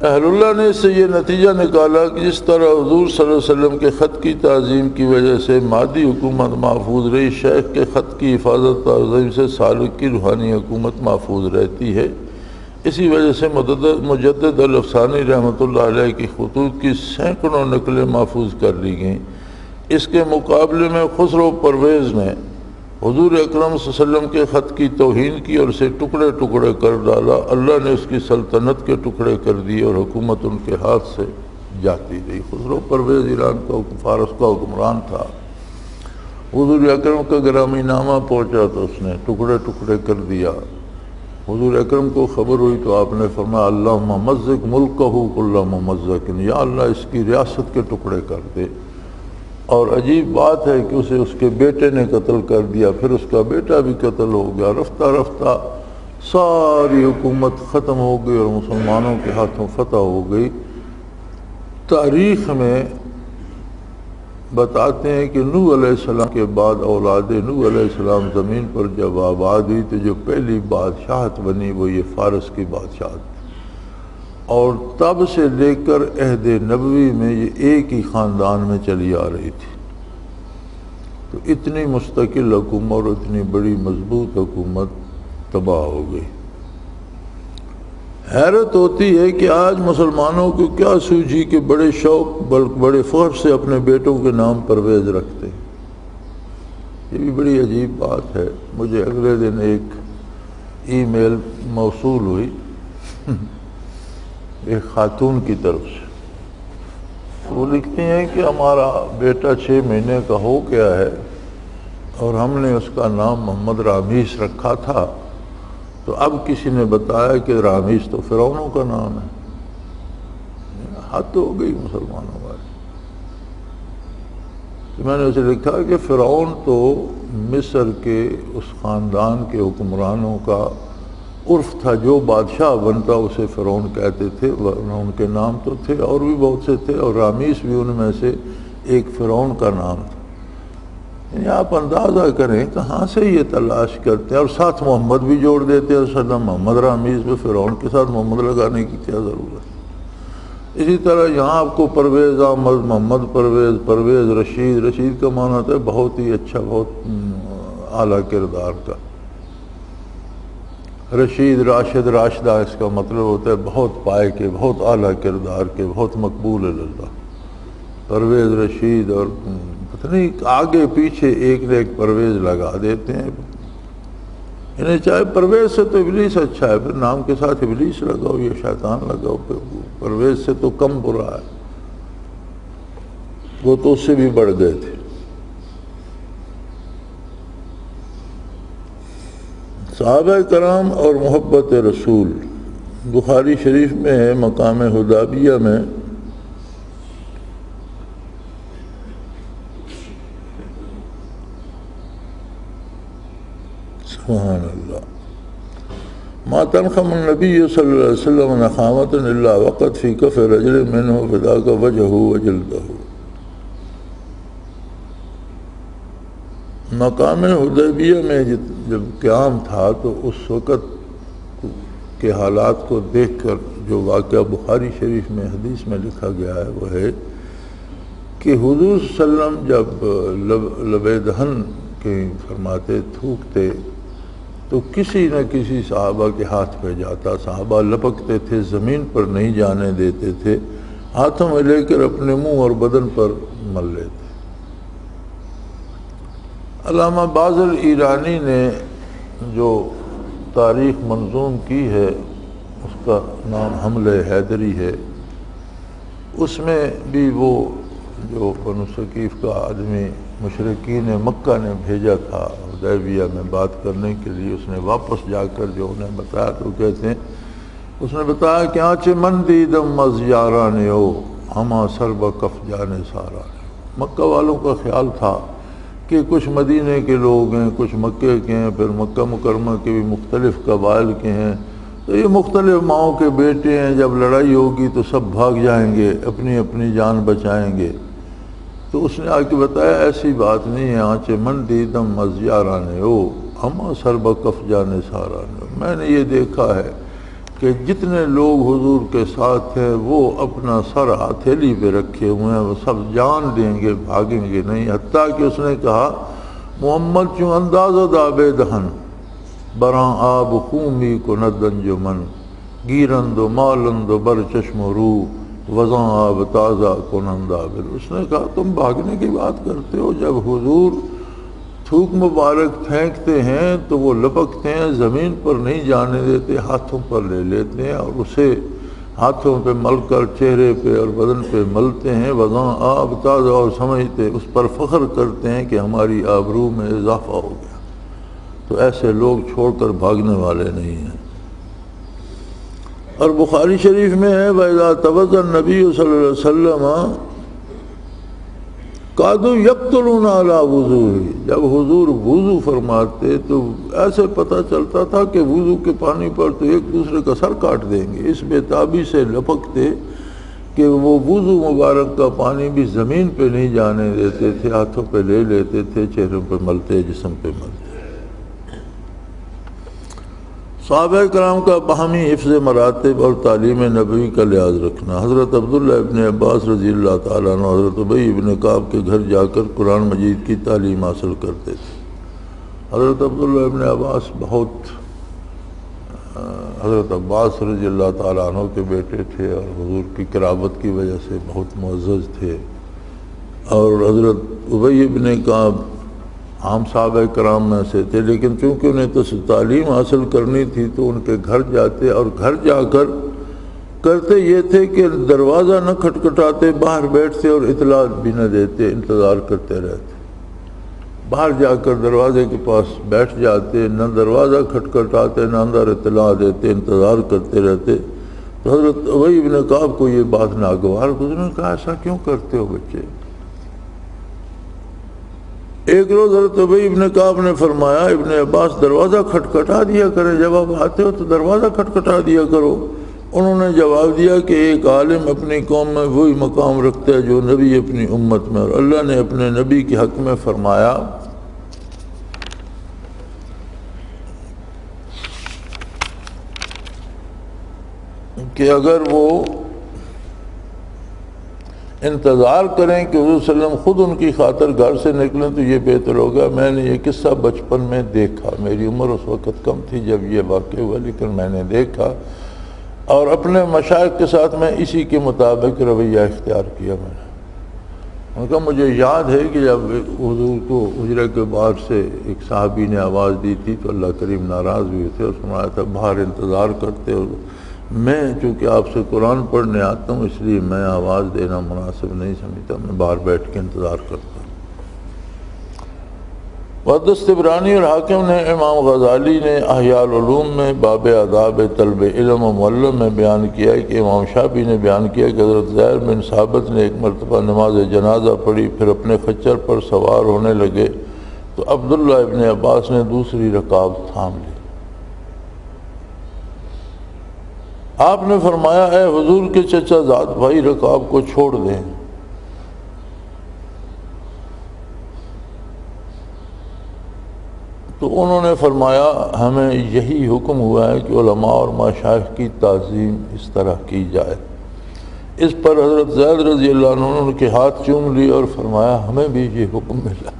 B: اہل اللہ نے اس سے یہ نتیجہ نکالا کہ جس طرح حضور صلی اللہ علیہ وسلم کے خط کی تعظیم کی وجہ سے مادی حکومت محفوظ رہی، شیخ کے خط کی حفاظت تعظیم سے سالک کی روحانی حکومت محفوظ رہتی ہے۔ اسی وجہ سے مجدد الافسانی رحمۃ اللہ علیہ کی خطوط کی سینکڑوں نقلیں محفوظ کر لی گئیں۔ اس کے مقابلے میں خسرو پرویز نے حضور اکرم صلی اللہ علیہ وسلم کے خط کی توہین کی اور اسے ٹکڑے ٹکڑے کر ڈالا۔ اللہ نے اس کی سلطنت کے ٹکڑے کر دیے اور حکومت ان کے ہاتھ سے جاتی رہی۔ خسرو پرویز ایران کا فارس کا حکمران تھا۔ حضور اکرم کا گرامی نامہ پہنچا تو اس نے ٹکڑے ٹکڑے کر دیا۔ حضور اکرم کو خبر ہوئی تو آپ نے فرمایا اللہم مزق ملکہ کل ممزق، یا اللہ اس کی ریاست کے ٹکڑے کر دے۔ اور عجیب بات ہے کہ اسے اس کے بیٹے نے قتل کر دیا، پھر اس کا بیٹا بھی قتل ہو گیا۔ رفتہ رفتہ ساری حکومت ختم ہو گئی اور مسلمانوں کے ہاتھوں فتح ہو گئی۔ تاریخ میں بتاتے ہیں کہ نوح علیہ السلام کے بعد اولاد نوح علیہ السلام زمین پر جب آباد ہوئی تو جو پہلی بادشاہت بنی وہ یہ فارس کی بادشاہت، اور تب سے لے کر عہد نبوی میں یہ ایک ہی خاندان میں چلی آ رہی تھی۔ تو اتنی مستقل حکومت اور اتنی بڑی مضبوط حکومت تباہ ہو گئی۔ حیرت ہوتی ہے کہ آج مسلمانوں کو کیا سوجھی کہ بڑے شوق بڑے فخر سے اپنے بیٹوں کے نام پرویز رکھتے ہیں۔ یہ بھی بڑی عجیب بات ہے۔ مجھے اگلے دن ایک ای میل موصول ہوئی ایک خاتون کی طرف سے، وہ لکھتی ہیں کہ ہمارا بیٹا 6 مہینے کا ہو گیا ہے اور ہم نے اس کا نام محمد رامیس رکھا تھا، تو اب کسی نے بتایا کہ رامیس تو فرعونوں کا نام ہے۔ حد ہو گئی مسلمانوں والی۔ تو میں نے اسے لکھا کہ فرعون تو مصر کے اس خاندان کے حکمرانوں کا عرف تھا، جو بادشاہ بنتا اسے فرعون کہتے تھے، ورنہ ان کے نام تو تھے اور بھی بہت سے تھے، اور رامیس بھی ان میں سے ایک فرعون کا نام تھا۔ یعنی آپ اندازہ کریں کہاں سے یہ تلاش کرتے ہیں، اور ساتھ محمد بھی جوڑ دیتے ہیں۔ صدام محمد رامیس میں فرعون کے ساتھ محمد لگانے کی کیا ضرورت؟ اسی طرح یہاں آپ کو پرویز احمد، محمد پرویز، پرویز رشید، رشید کا معنی ہوتا ہے بہت ہی اچھا، بہت اعلیٰ کردار کا۔ رشید راشد راشدہ اس کا مطلب ہوتا ہے بہت پائے کے، بہت اعلیٰ کردار کے، بہت مقبول اللہ۔ پرویز رشید، اور پتہ نہیں آگے پیچھے ایک نہ ایک پرویز لگا دیتے ہیں۔ انہیں چاہے پرویز سے تو ابلیس اچھا ہے، پھر نام کے ساتھ ابلیس لگاؤ یا شیطان لگاؤ، پرویز سے تو کم برا ہے، وہ تو اس سے بھی بڑھ گئے تھے۔ صحابہ کرام اور محبت رسول، بخاری شریف میں ہے مقام حدیبیہ میں سبحان اللہ، ما تنخم النبی صلی اللہ علیہ وسلم نخامۃ الا وقت فی کف رجل منہ فذاک وجہہ وجلدہ۔ مقام حدیبیہ میں جب قیام تھا تو اس وقت کے حالات کو دیکھ کر جو واقعہ بخاری شریف میں حدیث میں لکھا گیا ہے وہ ہے کہ حضور صلی اللہ علیہ وسلم جب لب دہن کے فرماتے تھوکتے تو کسی نہ کسی صحابہ کے ہاتھ پہ جاتا، صحابہ لپکتے تھے، زمین پر نہیں جانے دیتے تھے، ہاتھوں میں لے کر اپنے منہ اور بدن پر مل لیتے۔ علامہ بازل ایرانی نے جو تاریخ منظوم کی ہے، اس کا نام حملہ حیدری ہے، اس میں بھی وہ جو بنو ثقیف کا آدمی مشرکین مکہ نے بھیجا تھا حدیبیہ میں بات کرنے کے لیے، اس نے واپس جا کر جو انہیں بتایا تو کہتے ہیں اس نے بتایا کہ آنچ من دیدم از یارانے ہو ہما سر بکف جانے سارا۔ مکہ والوں کا خیال تھا کہ کچھ مدینے کے لوگ ہیں، کچھ مکے کے ہیں، پھر مکہ مکرمہ کے بھی مختلف قبائل کے ہیں، تو یہ مختلف ماؤں کے بیٹے ہیں، جب لڑائی ہوگی تو سب بھاگ جائیں گے، اپنی اپنی جان بچائیں گے۔ تو اس نے آ کے بتایا ایسی بات نہیں ہے، آنچ من دیدم مزیارانے ہو ہما سر بکف جانے سارانے۔ میں نے یہ دیکھا ہے کہ جتنے لوگ حضور کے ساتھ ہیں وہ اپنا سر ہتھیلی پہ رکھے ہوئے ہیں، وہ سب جان دیں گے، بھاگیں گے نہیں۔ حتیٰ کہ اس نے کہا محمد چوں انداز دابے دہن براں آب خومی کو ندن جو من گیرند و مالند و بر چشم رو وزاں آب تازہ کو نندابل۔ اس نے کہا تم بھاگنے کی بات کرتے ہو، جب حضور تھوک مبارک پھینکتے ہیں تو وہ لپکتے ہیں، زمین پر نہیں جانے دیتے، ہاتھوں پر لے لیتے ہیں اور اسے ہاتھوں پہ مل کر چہرے پہ اور بدن پہ ملتے ہیں، وضاں آب تازہ، اور سمجھتے اس پر فخر کرتے ہیں کہ ہماری آبرو میں اضافہ ہو گیا۔ تو ایسے لوگ چھوڑ کر بھاگنے والے نہیں ہیں۔ اور بخاری شریف میں ہے وَإِذَا تَوَضَّأَ النَّبِيُّ صلی اللہ علیہ وسلم قَادُوا يَقْتُلُونَ عَلَىٰ وُضُوئِهِ، جب حضور وضو فرماتے تو ایسے پتہ چلتا تھا کہ وضو کے پانی پر تو ایک دوسرے کا سر کاٹ دیں گے، اس بےتابی سے لپکتے کہ وہ وضو مبارک کا پانی بھی زمین پہ نہیں جانے دیتے تھے، ہاتھوں پہ لے لیتے تھے، چہروں پہ ملتے، جسم پہ ملتے۔ صحابہ کرام کا باہمی حفظ مراتب اور تعلیم نبوی کا لحاظ رکھنا۔ حضرت عبداللہ ابن عباس رضی اللہ تعالیٰ عنہ حضرت ابی ابن کعب کے گھر جا کر قرآن مجید کی تعلیم حاصل کرتے تھے۔ حضرت عبداللہ ابن عباس حضرت عباس رضی اللہ تعالیٰ عنہ کے بیٹے تھے اور حضور کی قرابت کی وجہ سے بہت معزز تھے، اور حضرت ابی ابن کعب عام صحابہ کرام میں سے تھے، لیکن چونکہ انہیں تو تعلیم حاصل کرنی تھی تو ان کے گھر جاتے، اور گھر جا کر کرتے یہ تھے کہ دروازہ نہ کھٹکھٹاتے، باہر بیٹھتے اور اطلاع بھی نہ دیتے، انتظار کرتے رہتے۔ باہر جا کر دروازے کے پاس بیٹھ جاتے، نہ دروازہ کھٹکھٹاتے، نہ اندر اطلاع دیتے، انتظار کرتے رہتے۔ تو حضرت ابی ابن کعب کو یہ بات ناگوار، انہوں نے کہا ایسا کیوں کرتے ہو بچے؟ ایک روز حضرت ابی ابن کعب نے فرمایا ابن عباس دروازہ کھٹکھٹا دیا کرے، جب آپ آتے ہو تو دروازہ کھٹکھٹا دیا کرو۔ انہوں نے جواب دیا کہ ایک عالم اپنی قوم میں وہی مقام رکھتا ہے جو نبی اپنی امت میں، اور اللہ نے اپنے نبی کے حق میں فرمایا کہ اگر وہ انتظار کریں کہ حضور صلی اللہ علیہ وسلم خود ان کی خاطر گھر سے نکلیں تو یہ بہتر ہوگا۔ میں نے یہ قصہ بچپن میں دیکھا، میری عمر اس وقت کم تھی جب یہ واقع ہوا، لیکن میں نے دیکھا اور اپنے مشائخ کے ساتھ میں اسی کے مطابق رویہ اختیار کیا۔ میں نے ان کا مجھے یاد ہے کہ جب حضور کو حجرے کے باہر سے ایک صحابی نے آواز دی تھی تو اللہ کریم ناراض ہوئے تھے اور فرمایا تھا باہر انتظار کرتے ہو، میں چونکہ آپ سے قرآن پڑھنے آتا ہوں اس لیے میں آواز دینا مناسب نہیں سمجھتا، میں باہر بیٹھ کے انتظار کرتا ہوں۔ محدث طبرانی اور حاکم نے امام غزالی نے احیاء العلوم میں باب آداب طلب علم و معلم میں بیان کیا ہے کہ امام شافعی نے بیان کیا کہ حضرت زہر بن ثابت نے ایک مرتبہ نماز جنازہ پڑھی، پھر اپنے خچر پر سوار ہونے لگے تو عبداللہ ابن عباس نے دوسری رکعت تھام لی۔ آپ نے فرمایا اے حضور کے چچا زاد بھائی رکعت کو چھوڑ دیں۔ تو انہوں نے فرمایا ہمیں یہی حکم ہوا ہے کہ علماء اور مشائخ کی تعظیم اس طرح کی جائے۔ اس پر حضرت زید رضی اللہ عنہ نے ان کے ہاتھ چوم لی اور فرمایا ہمیں بھی یہ حکم ملا،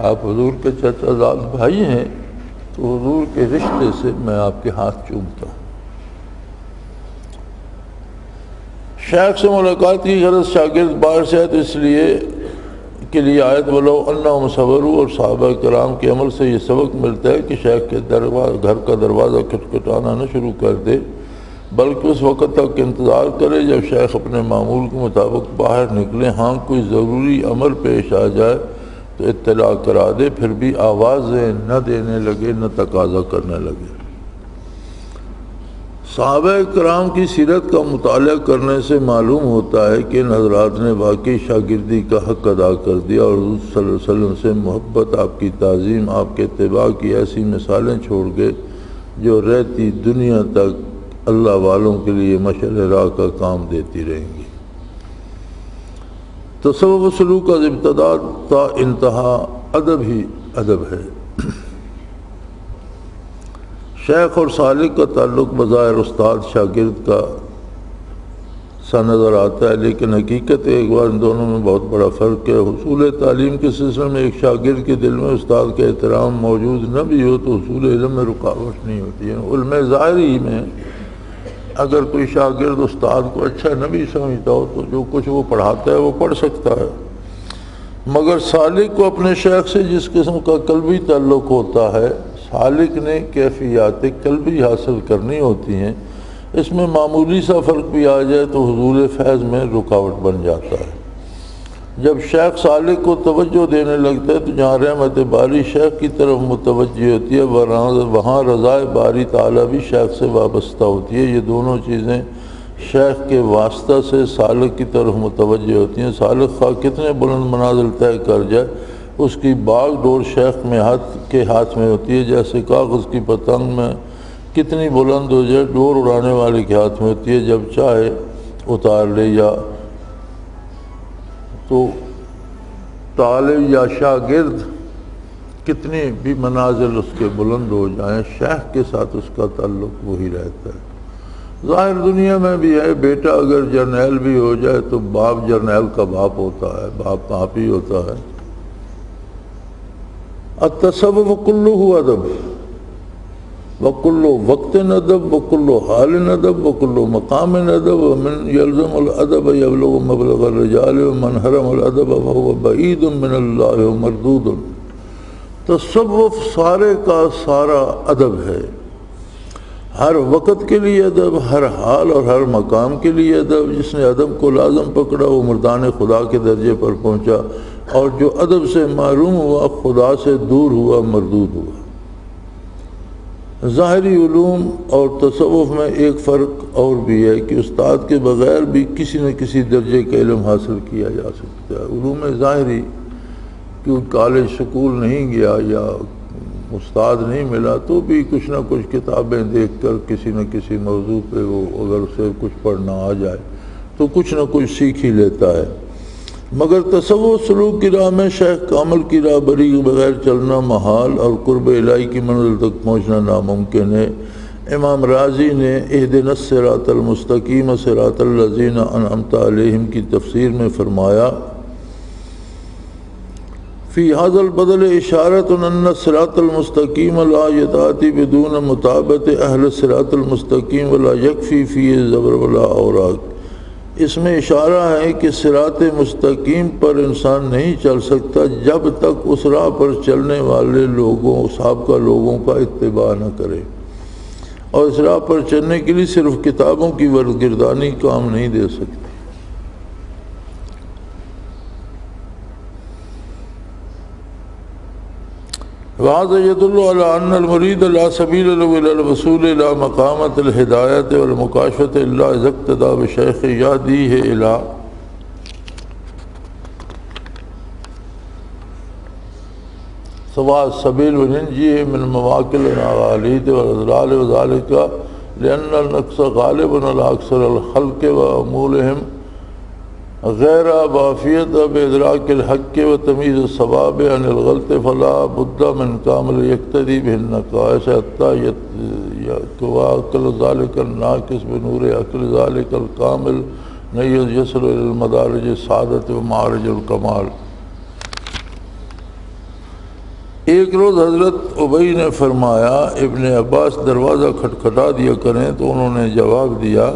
B: آپ حضور کے چچا زاد بھائی ہیں تو حضور کے رشتے سے میں آپ کے ہاتھ چومتا ہوں۔ شیخ سے ملاقات کی غرض شاگرد باہر سے ہے تو اس لیے کہ کے لیے آیت ولو انہم صبروا اور صحابہ کرام کے عمل سے یہ سبق ملتا ہے کہ شیخ کے گھر کا دروازہ کھٹکھٹانا نہ شروع کر دے، بلکہ اس وقت تک انتظار کرے جب شیخ اپنے معمول کے مطابق باہر نکلے۔ ہاں کوئی ضروری امر پیش آ جائے تو اطلاع کرا دے، پھر بھی آوازیں نہ دینے لگے، نہ تقاضا کرنے لگے۔ صحابہ کرام کی سیرت کا مطالعہ کرنے سے معلوم ہوتا ہے کہ ان حضرات نے واقعی شاگردی کا حق ادا کر دیا اور حضور صلی اللہ علیہ وسلم سے محبت، آپ کی تعظیم، آپ کے اتباع کی ایسی مثالیں چھوڑ گئے جو رہتی دنیا تک اللہ والوں کے لیے مشعل راہ کا کام دیتی رہیں گی۔ تصوف و سلوک کا ابتدا تا انتہا ادب ہی ادب ہے۔ شیخ اور سالک کا تعلق بظاہر استاد شاگرد کا سا نظر آتا ہے، لیکن حقیقت ایک بار ان دونوں میں بہت بڑا فرق ہے۔ حصول تعلیم کے سلسلے میں ایک شاگرد کے دل میں استاد کا احترام موجود نہ بھی ہو تو حصول علم میں رکاوٹ نہیں ہوتی ہے۔ علم ظاہری میں اگر کوئی شاگرد استاد کو اچھا نہ بھی سمجھتا ہو تو جو کچھ وہ پڑھاتا ہے وہ پڑھ سکتا ہے، مگر سالک کو اپنے شیخ سے جس قسم کا قلبی تعلق ہوتا ہے، سالک نے کیفیات قلبی حاصل کرنی ہوتی ہیں، اس میں معمولی سا فرق بھی آ جائے تو حصول فیض میں رکاوٹ بن جاتا ہے۔ جب شیخ سالک کو توجہ دینے لگتا ہے تو جہاں رحمت باری شیخ کی طرف متوجہ ہوتی ہے وہاں رضائے باری تعالیٰ بھی شیخ سے وابستہ ہوتی ہے۔ یہ دونوں چیزیں شیخ کے واسطہ سے سالک کی طرف متوجہ ہوتی ہیں۔ سالک خواہ کتنے بلند منازل طے کر جائے، اس کی باغ ڈور شیخ میں ہاتھ میں ہوتی ہے، جیسے کاغذ کی پتنگ میں کتنی بلند ہو جائے ڈور اڑانے والے کے ہاتھ میں ہوتی ہے، جب چاہے اتار لے، یا تو طالب یا شاگرد کتنی بھی منازل اس کے بلند ہو جائیں، شیخ کے ساتھ اس کا تعلق وہی رہتا ہے۔ ظاہر دنیا میں بھی ہے، بیٹا اگر جرنیل بھی ہو جائے تو باپ جرنیل کا باپ ہوتا ہے، باپ ہی ہوتا ہے۔ التصوف کلہ ادب وکل وقت ادب وکل حال ادب وکل مقام ادب ومن یلزم الادب یبلغ مبلغ الرجال ومن حرم الادب فهو بعید من اللہ مردود۔ تصوف سارے کا سارا ادب ہے، ہر وقت کے لیے ادب، ہر حال اور ہر مقام کے لیے ادب۔ جس نے ادب کو لازم پکڑا وہ مردان خدا کے درجے پر پہنچا، اور جو ادب سے معروم ہوا خدا سے دور ہوا، مردود ہوا۔ ظاہری علوم اور تصوف میں ایک فرق اور بھی ہے کہ استاد کے بغیر بھی کسی نہ کسی درجے کا علم حاصل کیا جا سکتا ہے۔ علوم ظاہری کیوں کالج سکول نہیں گیا یا استاد نہیں ملا تو بھی کچھ نہ کچھ کتابیں دیکھ کر کسی نہ کسی موضوع پہ وہ اگر اسے کچھ پڑھنا آ جائے تو کچھ نہ کچھ سیکھ ہی لیتا ہے، مگر تصوف سلوک کی راہ میں شیخ کامل کی راہ بری کے بغیر چلنا محال اور قرب الہی کی منزل تک پہنچنا ناممکن ہے۔ امام راضی نے اہدنا الصراط المستقیم صراط الذین انعمت علیہم کی تفسیر میں فرمایا، فی ھذا البدل اشارۃ ان الصراط المستقیم لا یتاتی بدون مطابقت اہل الصراط المستقیم ولا یکفی فی زبر ولا اوراق۔ اس میں اشارہ ہے کہ صراط مستقیم پر انسان نہیں چل سکتا جب تک اس راہ پر چلنے والے لوگوں سابقہ لوگوں کا اتباع نہ کرے، اور اس راہ پر چلنے کے لیے صرف کتابوں کی ورگردانی کام نہیں دے سکتی۔ وَهَذَا يَدُلُّ عَلَىٰ أَنَّ الْمُرِيدَ لَا سَبِيلَ لَهُ إِلَى الْوُصُولِ إِلَىٰ مَقَامَةِ الْهِدَایَةِ وَالْمُكَاشَفَةِ إِلَّا إِذَا اقْتَدَىٰ بِشَیْخٍ یَهْدِیہ إِلَىٰ سَوَاءِ السَّبِیلِ وَيُنْجِیہِ مِنْ مَوَاقِعِ الْأَغَالِيطِ وَالْأَضْلَالِ وَذَلِکَ لِأَنَّ النَّقْصَ غَالِبٌ عَلَىٰ أَکْثَرِ الْخَلْقِ وَعُمُولِہِمْ غیر وافیت بادراک الحق و تمیز الصواب عن الغلط فلا بد من کامل یقتدی بالنقائص حتی یتواکل ذلك الناقص بنور عقل ذلك الکامل یصل الى المدارج السعادت و معارج الکمال۔ ایک روز حضرت ابی نے فرمایا ابن عباس دروازہ کھٹکھٹا دیا کریں، تو انہوں نے جواب دیا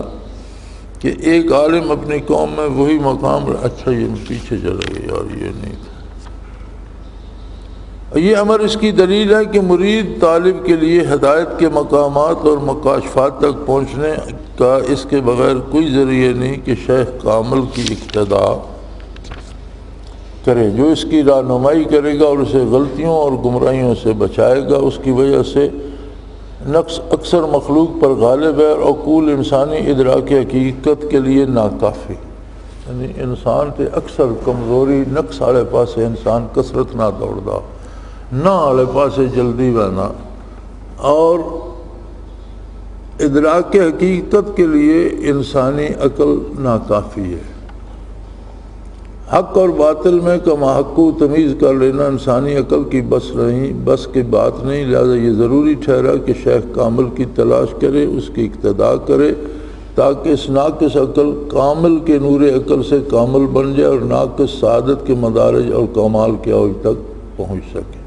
B: کہ ایک عالم اپنی قوم میں وہی مقام، اچھا یہ پیچھے چلا گیا یار، یہ نہیں تھا۔ یہ امر اس کی دلیل ہے کہ مرید طالب کے لیے ہدایت کے مقامات اور مکاشفات تک پہنچنے کا اس کے بغیر کوئی ذریعہ نہیں کہ شیخ کامل کی اقتداء کرے، جو اس کی رہنمائی کرے گا اور اسے غلطیوں اور گمراہیوں سے بچائے گا۔ اس کی وجہ سے نقص اکثر مخلوق پر غالب ہے اور عقول انسانی ادراک حقیقت کے لیے ناکافی، یعنی انسان تے اکثر کمزوری نقص والے پاسے انسان کثرت نہ دوڑدا، نہ والے پاسے جلدی بہنا، اور ادراک حقیقت کے لیے انسانی عقل ناکافی ہے۔ حق اور باطل میں کما حقو تمیز کر لینا انسانی عقل کی بس کی بات نہیں، لہذا یہ ضروری ٹھہرا کہ شیخ کامل کی تلاش کرے، اس کی اقتداء کرے، تاکہ اس ناقص عقل کامل کے نور عقل سے کامل بن جائے اور ناقص سعادت کے مدارج اور کمال کے اوج تک پہنچ سکے۔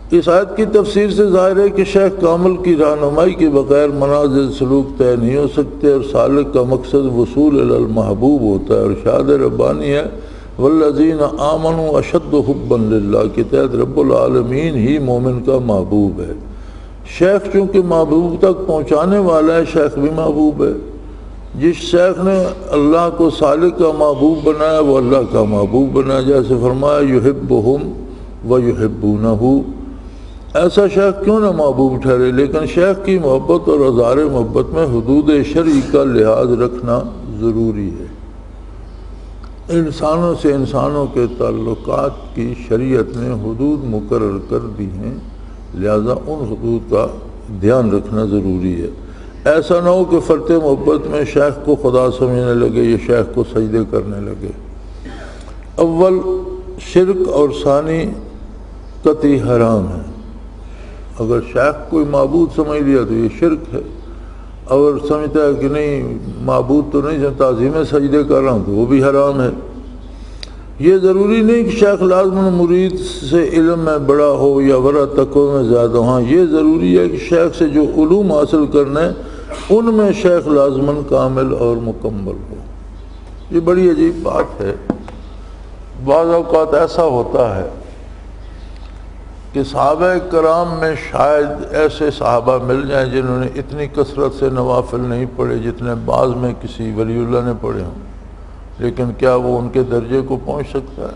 B: اس آیت کی تفسیر سے ظاہر ہے کہ شیخ کامل کی رہنمائی کے بغیر منازل سلوک طے نہیں ہو سکتے، اور سالک کا مقصد وصول الی المحبوب ہوتا ہے۔ اور ارشاد ربانی ہے والذین آمنوا اشد حبا للہ کے تحت رب العالمین ہی مومن کا محبوب ہے۔ شیخ چونکہ محبوب تک پہنچانے والا ہے، شیخ بھی محبوب ہے۔ جس شیخ نے اللہ کو سالک کا محبوب بنایا وہ اللہ کا محبوب بنایا، جیسے فرمایا یحبہم ویحبونہ، ایسا شیخ کیوں نہ محبوب ٹھہرے۔ لیکن شیخ کی محبت اور اظہار محبت میں حدود شرعی کا لحاظ رکھنا ضروری ہے۔ انسانوں سے انسانوں کے تعلقات کی شریعت نے حدود مقرر کر دی ہیں، لہذا ان حدود کا دھیان رکھنا ضروری ہے۔ ایسا نہ ہو کہ فرط محبت میں شیخ کو خدا سمجھنے لگے یا شیخ کو سجدے کرنے لگے۔ اول شرک اور ثانی قطعی حرام ہے۔ اگر شیخ کوئی معبود سمجھ لیا تو یہ شرک ہے، اگر سمجھتا ہے کہ نہیں معبود تو نہیں، تعظیم سجدے کر رہا ہوں تو وہ بھی حرام ہے۔ یہ ضروری نہیں کہ شیخ لازماً مرید سے علم میں بڑا ہو یا ورع تقوی میں زیادہ ہو، ہاں یہ ضروری ہے کہ شیخ سے جو علوم حاصل کرنے ان میں شیخ لازماً کامل اور مکمل ہو۔ یہ بڑی عجیب بات ہے۔ بعض اوقات ایسا ہوتا ہے کہ صحابہ کرام میں شاید ایسے صحابہ مل جائیں جنہوں نے اتنی کثرت سے نوافل نہیں پڑھے جتنے بعض میں کسی ولی اللہ نے پڑھے ہوں، لیکن کیا وہ ان کے درجے کو پہنچ سکتا ہے؟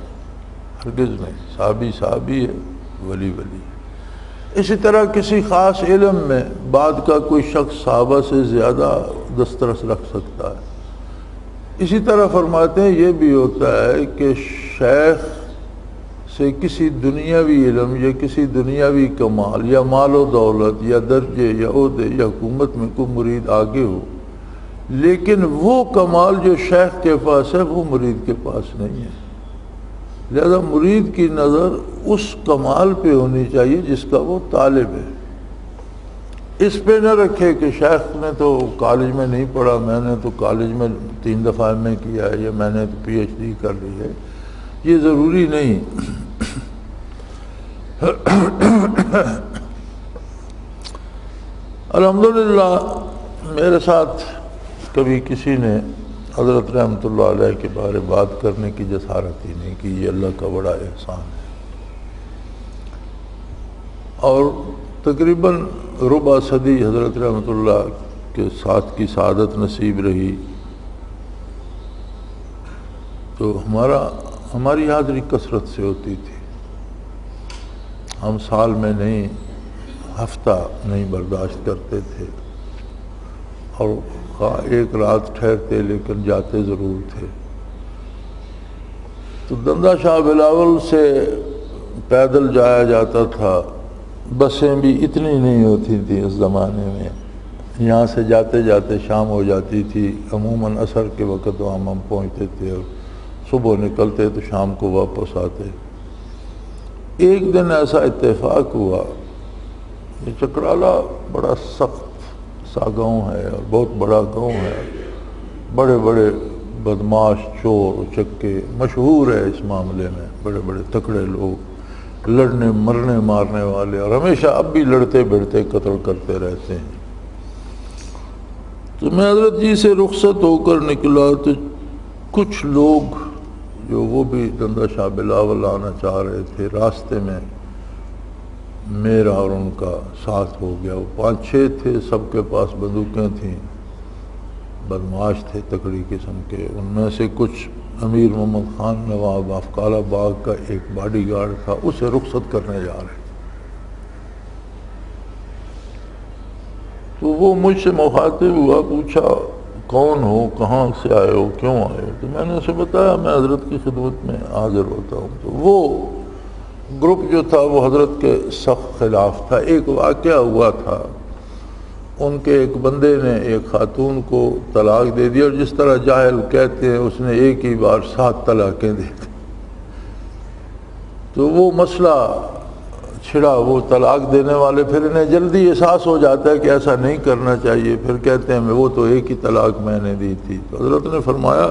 B: ہرگز نہیں۔ صحابی ہے، ولی ہے۔ اسی طرح کسی خاص علم میں بعد کا کوئی شخص صحابہ سے زیادہ دسترس رکھ سکتا ہے۔ اسی طرح فرماتے ہیں یہ بھی ہوتا ہے کہ شیخ سے کسی دنیاوی علم یا کسی دنیاوی کمال یا مال و دولت یا درجے یا عہدے یا حکومت میں کوئی مرید آگے ہو، لیکن وہ کمال جو شیخ کے پاس ہے وہ مرید کے پاس نہیں ہے۔ لہذا مرید کی نظر اس کمال پہ ہونی چاہیے جس کا وہ طالب ہے، اس پہ نہ رکھے کہ شیخ نے تو کالج میں نہیں پڑھا، میں نے تو کالج میں 3 دفعہ میں کیا ہے یا میں نے تو پی ایچ ڈی کر لی ہے۔ یہ ضروری نہیں۔ الحمدللہ میرے ساتھ کبھی کسی نے حضرت رحمۃ اللہ علیہ کے بارے بات کرنے کی جسارت ہی نہیں کی، یہ اللہ کا بڑا احسان ہے۔ اور تقریباً ربع صدی حضرت رحمۃ اللہ کے ساتھ کی سعادت نصیب رہی، تو ہماری حاضری کثرت سے ہوتی تھی۔ ہم سال میں نہیں، ہفتہ نہیں برداشت کرتے تھے، اور ایک رات ٹھہرتے لیکن جاتے ضرور تھے۔ تو دندہ شاہ بلاول سے پیدل جایا جاتا تھا، بسیں بھی اتنی نہیں ہوتی تھیں اس زمانے میں، یہاں سے جاتے جاتے شام ہو جاتی تھی، عموماً عصر کے وقت وہاں ہم پہنچتے تھے اور صبح نکلتے تو شام کو واپس آتے۔ ایک دن ایسا اتفاق ہوا، یہ چکرالہ بڑا سخت سا گاؤں ہے اور بہت بڑا گاؤں ہے، بڑے بڑے بدماش چور چکے مشہور ہے اس معاملے میں، بڑے بڑے تکڑے لوگ، لڑنے مرنے مارنے والے، اور ہمیشہ اب بھی لڑتے بھڑتے قتل کرتے رہتے ہیں۔ تو میں حضرت جی سے رخصت ہو کر نکلا تو کچھ لوگ جو وہ بھی دندہ شاہ بلاول آنا چاہ رہے تھے، راستے میں میرا اور ان کا ساتھ ہو گیا۔ وہ 5-6 تھے، سب کے پاس بندوقیں تھیں، بدمعاش تھے تکڑی قسم کے۔ ان میں سے کچھ امیر محمد خان نواب افقال باغ کا ایک باڈی گارڈ تھا، اسے رخصت کرنے جا رہے۔ تو وہ مجھ سے مخاطب ہوا، پوچھا کون ہو، کہاں سے آئے ہو، کیوں آئے ہو؟ تو میں نے اسے بتایا میں حضرت کی خدمت میں حاضر ہوتا ہوں۔ تو وہ گروپ جو تھا وہ حضرت کے سخت خلاف تھا۔ ایک واقعہ ہوا تھا، ان کے ایک بندے نے ایک خاتون کو طلاق دے دیا، اور جس طرح جاہل کہتے ہیں اس نے ایک ہی بار 7 طلاقیں دے دی۔ تو وہ مسئلہ چھڑا، وہ طلاق دینے والے پھر انہیں جلدی احساس ہو جاتا ہے کہ ایسا نہیں کرنا چاہیے، پھر کہتے ہیں وہ تو ایک ہی طلاق میں نے دی تھی۔ تو حضرت نے فرمایا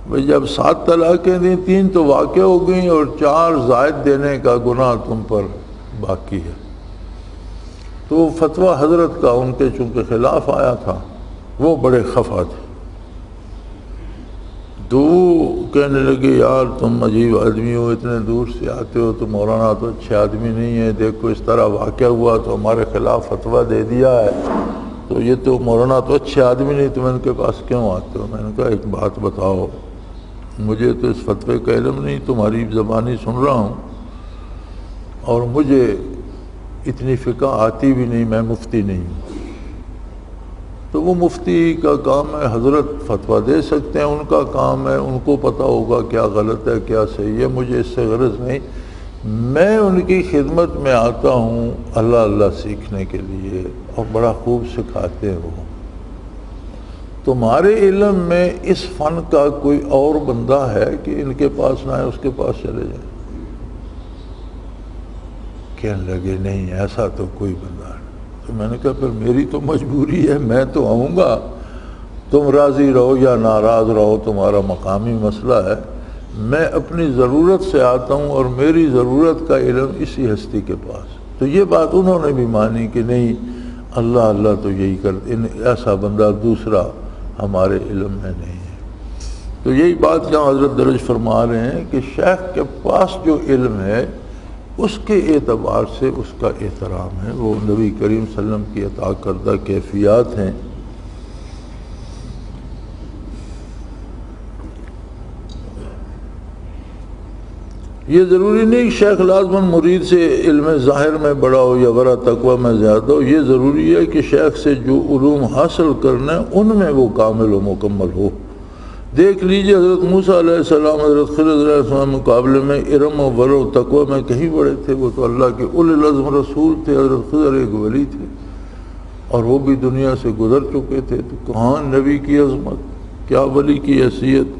B: بھئی جب 7 طلاقیں دیں، 3 تو واقع ہو گئیں اور 4 زائد دینے کا گناہ تم پر باقی ہے۔ تو فتویٰ حضرت کا ان کے چونکہ خلاف آیا تھا، وہ بڑے خفا تھے۔ تو کہنے لگے یار تم عجیب آدمی ہو، اتنے دور سے آتے ہو، تو مولانا تو اچھے آدمی نہیں ہے، دیکھو اس طرح واقعہ ہوا تو ہمارے خلاف فتویٰ دے دیا ہے، تو یہ تو مولانا تو اچھے آدمی نہیں، تم ان کے پاس کیوں آتے ہو؟ میں نے کہا ایک بات بتاؤ، مجھے تو اس فتوے کا علم نہیں، تمہاری زبانی سن رہا ہوں، اور مجھے اتنی فقہ آتی بھی نہیں، میں مفتی نہیں ہوں۔ تو وہ مفتی کا کام ہے، حضرت فتویٰ دے سکتے ہیں، ان کا کام ہے، ان کو پتہ ہوگا کیا غلط ہے کیا صحیح ہے، مجھے اس سے غرض نہیں۔ میں ان کی خدمت میں آتا ہوں اللہ اللہ سیکھنے کے لیے، اور بڑا خوب سکھاتے ہیں وہ۔ تمہارے علم میں اس فن کا کوئی اور بندہ ہے کہ ان کے پاس نہ ہے، اس کے پاس چلے جائیں؟ کہنے لگے نہیں ایسا تو کوئی بندہ نہیں۔ تو میں نے کہا پھر میری تو مجبوری ہے، میں تو آؤں گا، تم راضی رہو یا ناراض رہو تمہارا مقامی مسئلہ ہے، میں اپنی ضرورت سے آتا ہوں، اور میری ضرورت کا علم اسی ہستی کے پاس۔ تو یہ بات انہوں نے بھی مانی کہ نہیں اللہ اللہ تو یہی کرتے، ایسا بندہ دوسرا ہمارے علم میں نہیں ہے۔ تو یہی بات جہاں حضرت درج فرما رہے ہیں کہ شیخ کے پاس جو علم ہے اس کے اعتبار سے اس کا احترام ہے، وہ نبی کریم صلی اللہ علیہ وسلم کی عطا کردہ کیفیات ہیں۔ یہ ضروری نہیں کہ شیخ لازماً مرید سے علم ظاہر میں بڑا ہو یا ورع تقوی میں زیادہ ہو، یہ ضروری ہے کہ شیخ سے جو علوم حاصل کرنا ہے ان میں وہ کامل و مکمل ہو۔ دیکھ لیجئے حضرت موسیٰ علیہ السلام حضرت خضر علیہ السلام مقابلے میں علم و ورع و تقوی میں کہیں بڑے تھے، وہ تو اللہ کے اولی العزم رسول تھے، حضرت خضر ایک ولی تھے اور وہ بھی دنیا سے گزر چکے تھے، تو کہاں نبی کی عظمت، کیا ولی کی حیثیت۔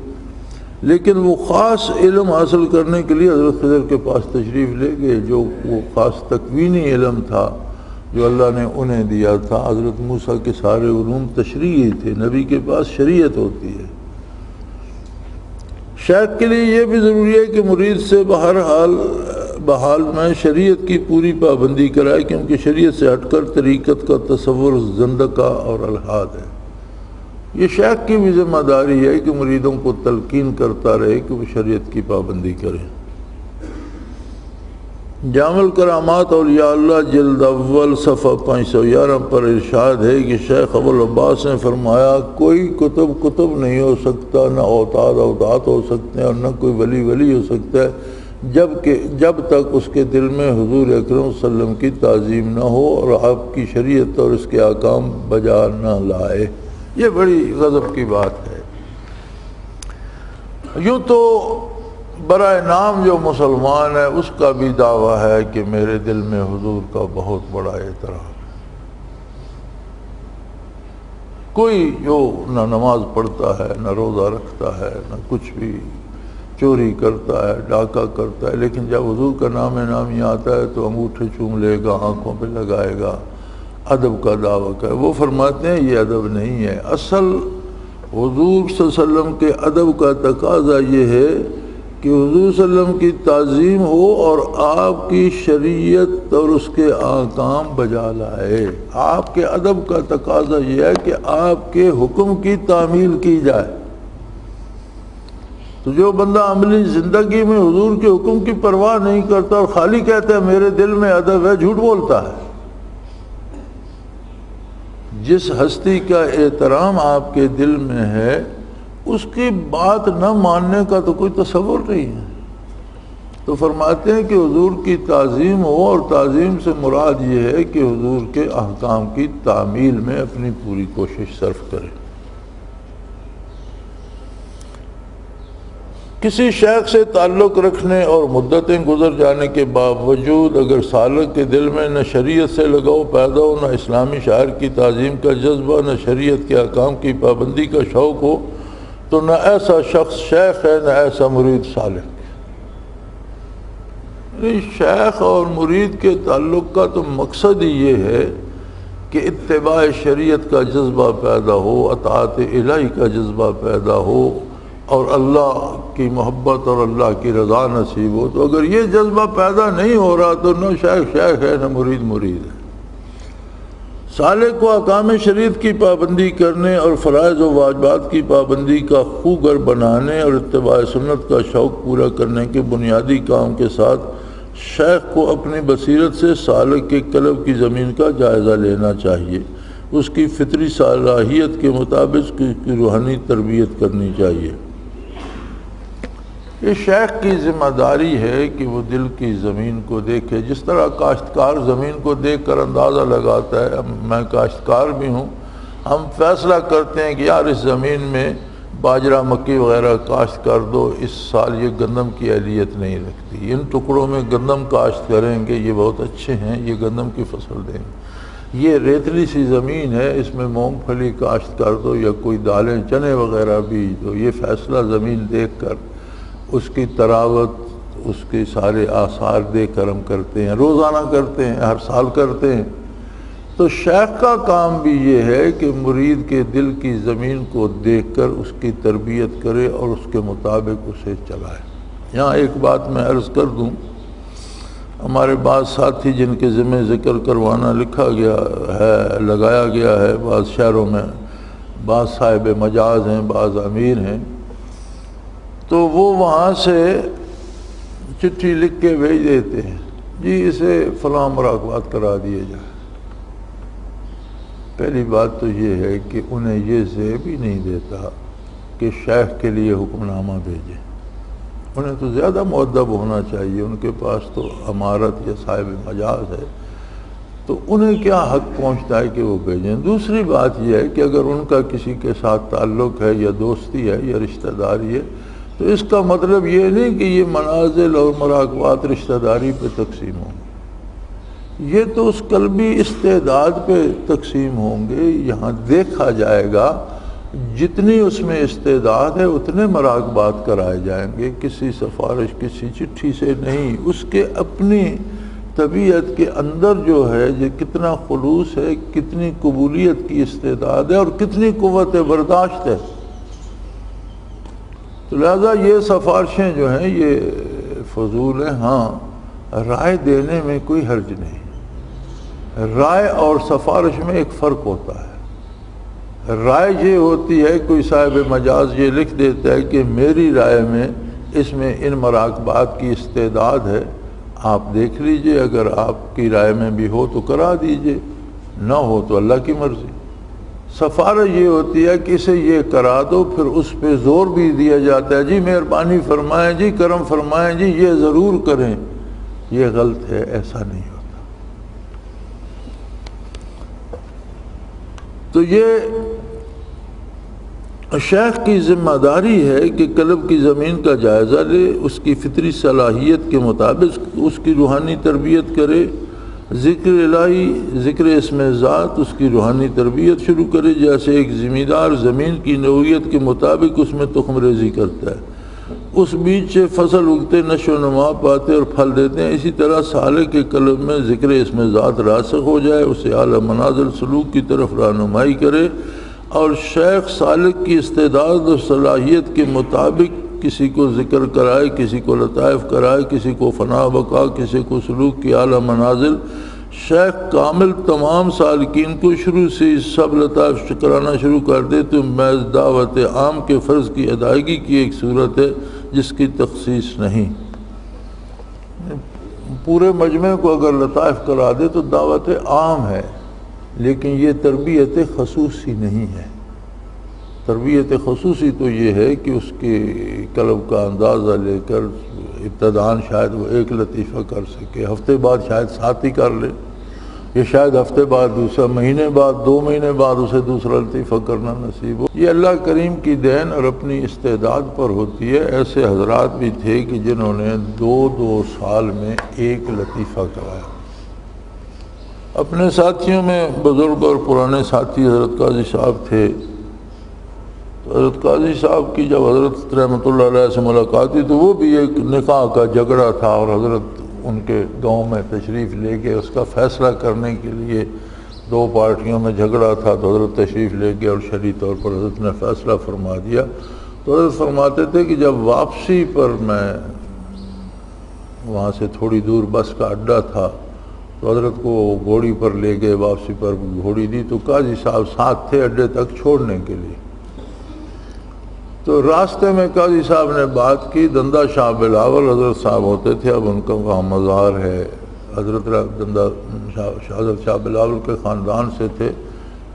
B: لیکن وہ خاص علم حاصل کرنے کے لیے حضرت خضر کے پاس تشریف لے گئے، جو وہ خاص تکوینی علم تھا جو اللہ نے انہیں دیا تھا۔ حضرت موسیٰ کے سارے علوم تشریعی تھے، نبی کے پاس شریعت ہوتی ہے۔ شیخ کے لیے یہ بھی ضروری ہے کہ مرید سے بحال میں شریعت کی پوری پابندی کرائے، کیونکہ شریعت سے ہٹ کر طریقت کا تصور زندقہ اور الحاد ہے۔ یہ شیخ کی بھی ذمہ داری ہے کہ مریدوں کو تلقین کرتا رہے کہ وہ شریعت کی پابندی کریں۔ جامع الکرامات اولیاء اللہ جلد اول صفحہ 511 پر ارشاد ہے کہ شیخ ابو العباس نے فرمایا کوئی کتب نہیں ہو سکتا، نہ اوتاد ہو سکتے ہیں، اور نہ کوئی ولی ہو سکتا ہے جب تک اس کے دل میں حضور اکرم صلی اللہ علیہ وسلم کی تعظیم نہ ہو اور آپ کی شریعت اور اس کے احکام بجا نہ لائے۔ یہ بڑی غضب کی بات ہے۔ یوں تو برائے نام جو مسلمان ہے اس کا بھی دعویٰ ہے کہ میرے دل میں حضور کا بہت بڑا احترام ہے۔ کوئی جو نہ نماز پڑھتا ہے، نہ روزہ رکھتا ہے، نہ کچھ بھی، چوری کرتا ہے، ڈاکہ کرتا ہے، لیکن جب حضور کا نام نامی آتا ہے تو انگوٹھے چوم لے گا، آنکھوں پہ لگائے گا، ادب کا دعویٰ کرے۔ وہ فرماتے ہیں یہ ادب نہیں ہے۔ اصل حضور صلی اللہ علیہ وسلم کے ادب کا تقاضا یہ ہے کہ حضور صلی اللہ علیہ وسلم کی تعظیم ہو اور آپ کی شریعت اور اس کے احکام بجا لائے۔ آپ کے ادب کا تقاضا یہ ہے کہ آپ کے حکم کی تعمیل کی جائے۔ تو جو بندہ عملی زندگی میں حضور کے حکم کی پرواہ نہیں کرتا اور خالی کہتا ہے میرے دل میں ادب ہے، جھوٹ بولتا ہے۔ جس ہستی کا احترام آپ کے دل میں ہے اس کی بات نہ ماننے کا تو کوئی تصور نہیں ہے۔ تو فرماتے ہیں کہ حضور کی تعظیم ہو، اور تعظیم سے مراد یہ ہے کہ حضور کے احکام کی تعمیل میں اپنی پوری کوشش صرف کرے۔ کسی شیخ سے تعلق رکھنے اور مدتیں گزر جانے کے باوجود اگر سالک کے دل میں نہ شریعت سے لگاؤ پیدا ہو، نہ اسلامی شاعر کی تعظیم کا جذبہ، نہ شریعت کے احکام کی پابندی کا شوق ہو، تو نہ ایسا شخص شیخ ہے نہ ایسا مرید سالک۔ شیخ اور مرید کے تعلق کا تو مقصد ہی یہ ہے کہ اتباع شریعت کا جذبہ پیدا ہو، اطاعت الہی کا جذبہ پیدا ہو، اور اللہ کی محبت اور اللہ کی رضا نصیب ہو۔ تو اگر یہ جذبہ پیدا نہیں ہو رہا تو نہ شیخ شیخ ہے نہ مرید مرید ہے۔ سالک کو احکام شریعت کی پابندی کرنے اور فرائض و واجبات کی پابندی کا خوگر بنانے اور اتباع سنت کا شوق پورا کرنے کے بنیادی کام کے ساتھ شیخ کو اپنی بصیرت سے سالک کے قلب کی زمین کا جائزہ لینا چاہیے، اس کی فطری صلاحیت کے مطابق اس کی روحانی تربیت کرنی چاہیے۔ یہ شیخ کی ذمہ داری ہے کہ وہ دل کی زمین کو دیکھے، جس طرح کاشتکار زمین کو دیکھ کر اندازہ لگاتا ہے۔ میں کاشتکار بھی ہوں، ہم فیصلہ کرتے ہیں کہ یار اس زمین میں باجرہ مکی وغیرہ کاشت کر دو، اس سال یہ گندم کی اہلیت نہیں رکھتی، ان ٹکڑوں میں گندم کاشت کریں گے، یہ بہت اچھے ہیں، یہ گندم کی فصل دیں گے۔ یہ ریتلی سی زمین ہے، اس میں مونگ پھلی کاشت کر دو یا کوئی دالیں چنے وغیرہ بیج دو۔ یہ فیصلہ زمین دیکھ کر، اس کی تراوت، اس کے سارے آثار دیکھ کر ہم کرتے ہیں، روزانہ کرتے ہیں، ہر سال کرتے ہیں۔ تو شیخ کا کام بھی یہ ہے کہ مرید کے دل کی زمین کو دیکھ کر اس کی تربیت کرے اور اس کے مطابق اسے چلائے۔ یہاں ایک بات میں عرض کر دوں، ہمارے بعض ساتھی جن کے ذمہ ذکر کروانا لکھا گیا ہے، لگایا گیا ہے بعض شہروں میں، بعض صاحب مجاز ہیں، بعض امیر ہیں، تو وہ وہاں سے چٹھی لکھ کے بھیج دیتے ہیں، جی اسے فلاں مراقبات کرا دیے جائے۔ پہلی بات تو یہ ہے کہ انہیں یہ زیب ہی نہیں دیتا کہ شیخ کے لیے حکم نامہ بھیجیں، انہیں تو زیادہ مؤدب ہونا چاہیے، ان کے پاس تو امارت یا صاحب مجاز ہے، تو انہیں کیا حق پہنچتا ہے کہ وہ بھیجیں۔ دوسری بات یہ ہے کہ اگر ان کا کسی کے ساتھ تعلق ہے یا دوستی ہے یا رشتہ داری ہے، تو اس کا مطلب یہ نہیں کہ یہ منازل اور مراقبات رشتہ داری پہ تقسیم ہوں گے، یہ تو اس قلبی استعداد پہ تقسیم ہوں گے۔ یہاں دیکھا جائے گا جتنی اس میں استعداد ہے اتنے مراقبات کرائے جائیں گے، کسی سفارش کسی چٹھی سے نہیں، اس کے اپنی طبیعت کے اندر جو ہے یہ کتنا خلوص ہے، کتنی قبولیت کی استعداد ہے اور کتنی قوت برداشت ہے۔ تو لہذا یہ سفارشیں جو ہیں یہ فضول ہیں۔ ہاں رائے دینے میں کوئی حرج نہیں، رائے اور سفارش میں ایک فرق ہوتا ہے۔ رائے یہ ہوتی ہے کوئی صاحب مجاز یہ لکھ دیتا ہے کہ میری رائے میں اس میں ان مراقبات کی استعداد ہے، آپ دیکھ لیجئے، اگر آپ کی رائے میں بھی ہو تو کرا دیجئے، نہ ہو تو اللہ کی مرضی۔ سفارش یہ ہوتی ہے کہ اسے یہ کرا دو، پھر اس پہ زور بھی دیا جاتا ہے، جی مہربانی فرمائیں، جی کرم فرمائیں، جی یہ ضرور کریں، یہ غلط ہے، ایسا نہیں ہوتا۔ تو یہ شیخ کی ذمہ داری ہے کہ قلب کی زمین کا جائزہ لے، اس کی فطری صلاحیت کے مطابق اس کی روحانی تربیت کرے، ذکر الہی، ذکر اسم ذات، اس کی روحانی تربیت شروع کرے، جیسے ایک زمیندار زمین کی نوعیت کے مطابق اس میں تخم ریزی کرتا ہے، اس بیچ سے فصل اگتے نشو و نما پاتے اور پھل دیتے ہیں، اسی طرح سالک کے قلب میں ذکر اسم ذات راسخ ہو جائے، اسے اعلیٰ منازل سلوک کی طرف رہنمائی کرے، اور شیخ سالک کی استعداد اور صلاحیت کے مطابق کسی کو ذکر کرائے، کسی کو لطائف کرائے، کسی کو فنا بقا، کسی کو سلوک کی اعلیٰ منازل شیخ کامل تمام سالکین کو شروع سے سب لطائف کرانا شروع کر دے تو محض دعوت عام کے فرض کی ادائیگی کی ایک صورت ہے جس کی تخصیص نہیں۔ پورے مجمع کو اگر لطائف کرا دے تو دعوت عام ہے، لیکن یہ تربیت خصوصی نہیں ہے۔ تربیت خصوصی تو یہ ہے کہ اس کے قلب کا اندازہ لے کر ابتداً شاید وہ ایک لطیفہ کر سکے، ہفتے بعد شاید 7 ہی کر لے، یہ شاید ہفتے بعد دوسرا، مہینے بعد 2 مہینے بعد اسے دوسرا لطیفہ کرنا نصیب ہو۔ یہ اللہ کریم کی دین اور اپنی استعداد پر ہوتی ہے۔ ایسے حضرات بھی تھے کہ جنہوں نے 2 سال میں ایک لطیفہ کرایا۔ اپنے ساتھیوں میں بزرگ اور پرانے ساتھی حضرت قاضی صاحب تھے۔ حضرت قاضی صاحب کی جب حضرت رحمۃ اللہ علیہ سے ملاقات ہوئی تو وہ بھی ایک نکاح کا جھگڑا تھا، اور حضرت ان کے گاؤں میں تشریف لے کے اس کا فیصلہ کرنے کے لیے 2 پارٹیوں میں جھگڑا تھا، تو حضرت تشریف لے گئے اور شرعی طور پر حضرت نے فیصلہ فرما دیا۔ تو حضرت فرماتے تھے کہ جب واپسی پر میں وہاں سے تھوڑی دور بس کا اڈہ تھا تو حضرت کو گھوڑی پر لے گئے، واپسی پر گھوڑی دی تو قاضی صاحب ساتھ تھے اڈے تک چھوڑنے کے لیے۔ تو راستے میں قاضی صاحب نے بات کی، دندہ شاہ بلاول حضرت صاحب ہوتے تھے، اب ان کا وہاں مزار ہے، حضرت شاہ بلاول کے خاندان سے تھے،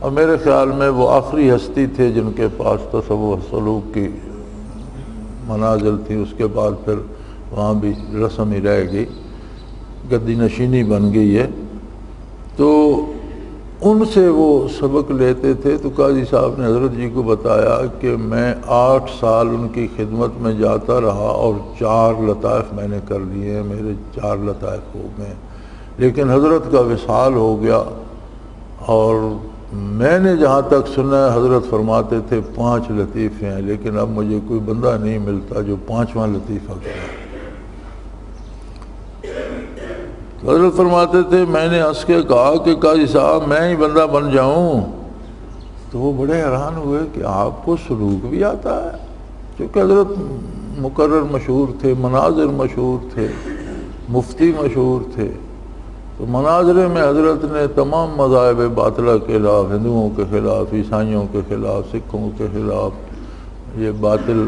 B: اور میرے خیال میں وہ آخری ہستی تھے جن کے پاس تصوف سلوک کی منازل تھی۔ اس کے بعد پھر وہاں بھی رسم ہی رہ گئی، گدی نشینی بن گئی ہے۔ تو ان سے وہ سبق لیتے تھے، تو قاضی صاحب نے حضرت جی کو بتایا کہ میں 8 سال ان کی خدمت میں جاتا رہا اور 4 لطائف میں نے کر لیے، میرے 4 لطائف ہو گئے، لیکن حضرت کا وصال ہو گیا، اور میں نے جہاں تک سنا ہے حضرت فرماتے تھے 5 لطیفے ہیں، لیکن اب مجھے کوئی بندہ نہیں ملتا جو 5واں لطیفہ کرے۔ حضرت فرماتے تھے میں نے ہنس کے کہا کہ قاضی صاحب میں ہی بندہ بن جاؤں؟ تو وہ بڑے حیران ہوئے کہ آپ کو سلوک بھی آتا ہے، چونکہ حضرت مقرر مشہور تھے، مناظر مشہور تھے، مفتی مشہور تھے۔ تو مناظرے میں حضرت نے تمام مذاہب باطلہ کے خلاف، ہندوؤں کے خلاف، عیسائیوں کے خلاف، سکھوں کے خلاف، یہ باطل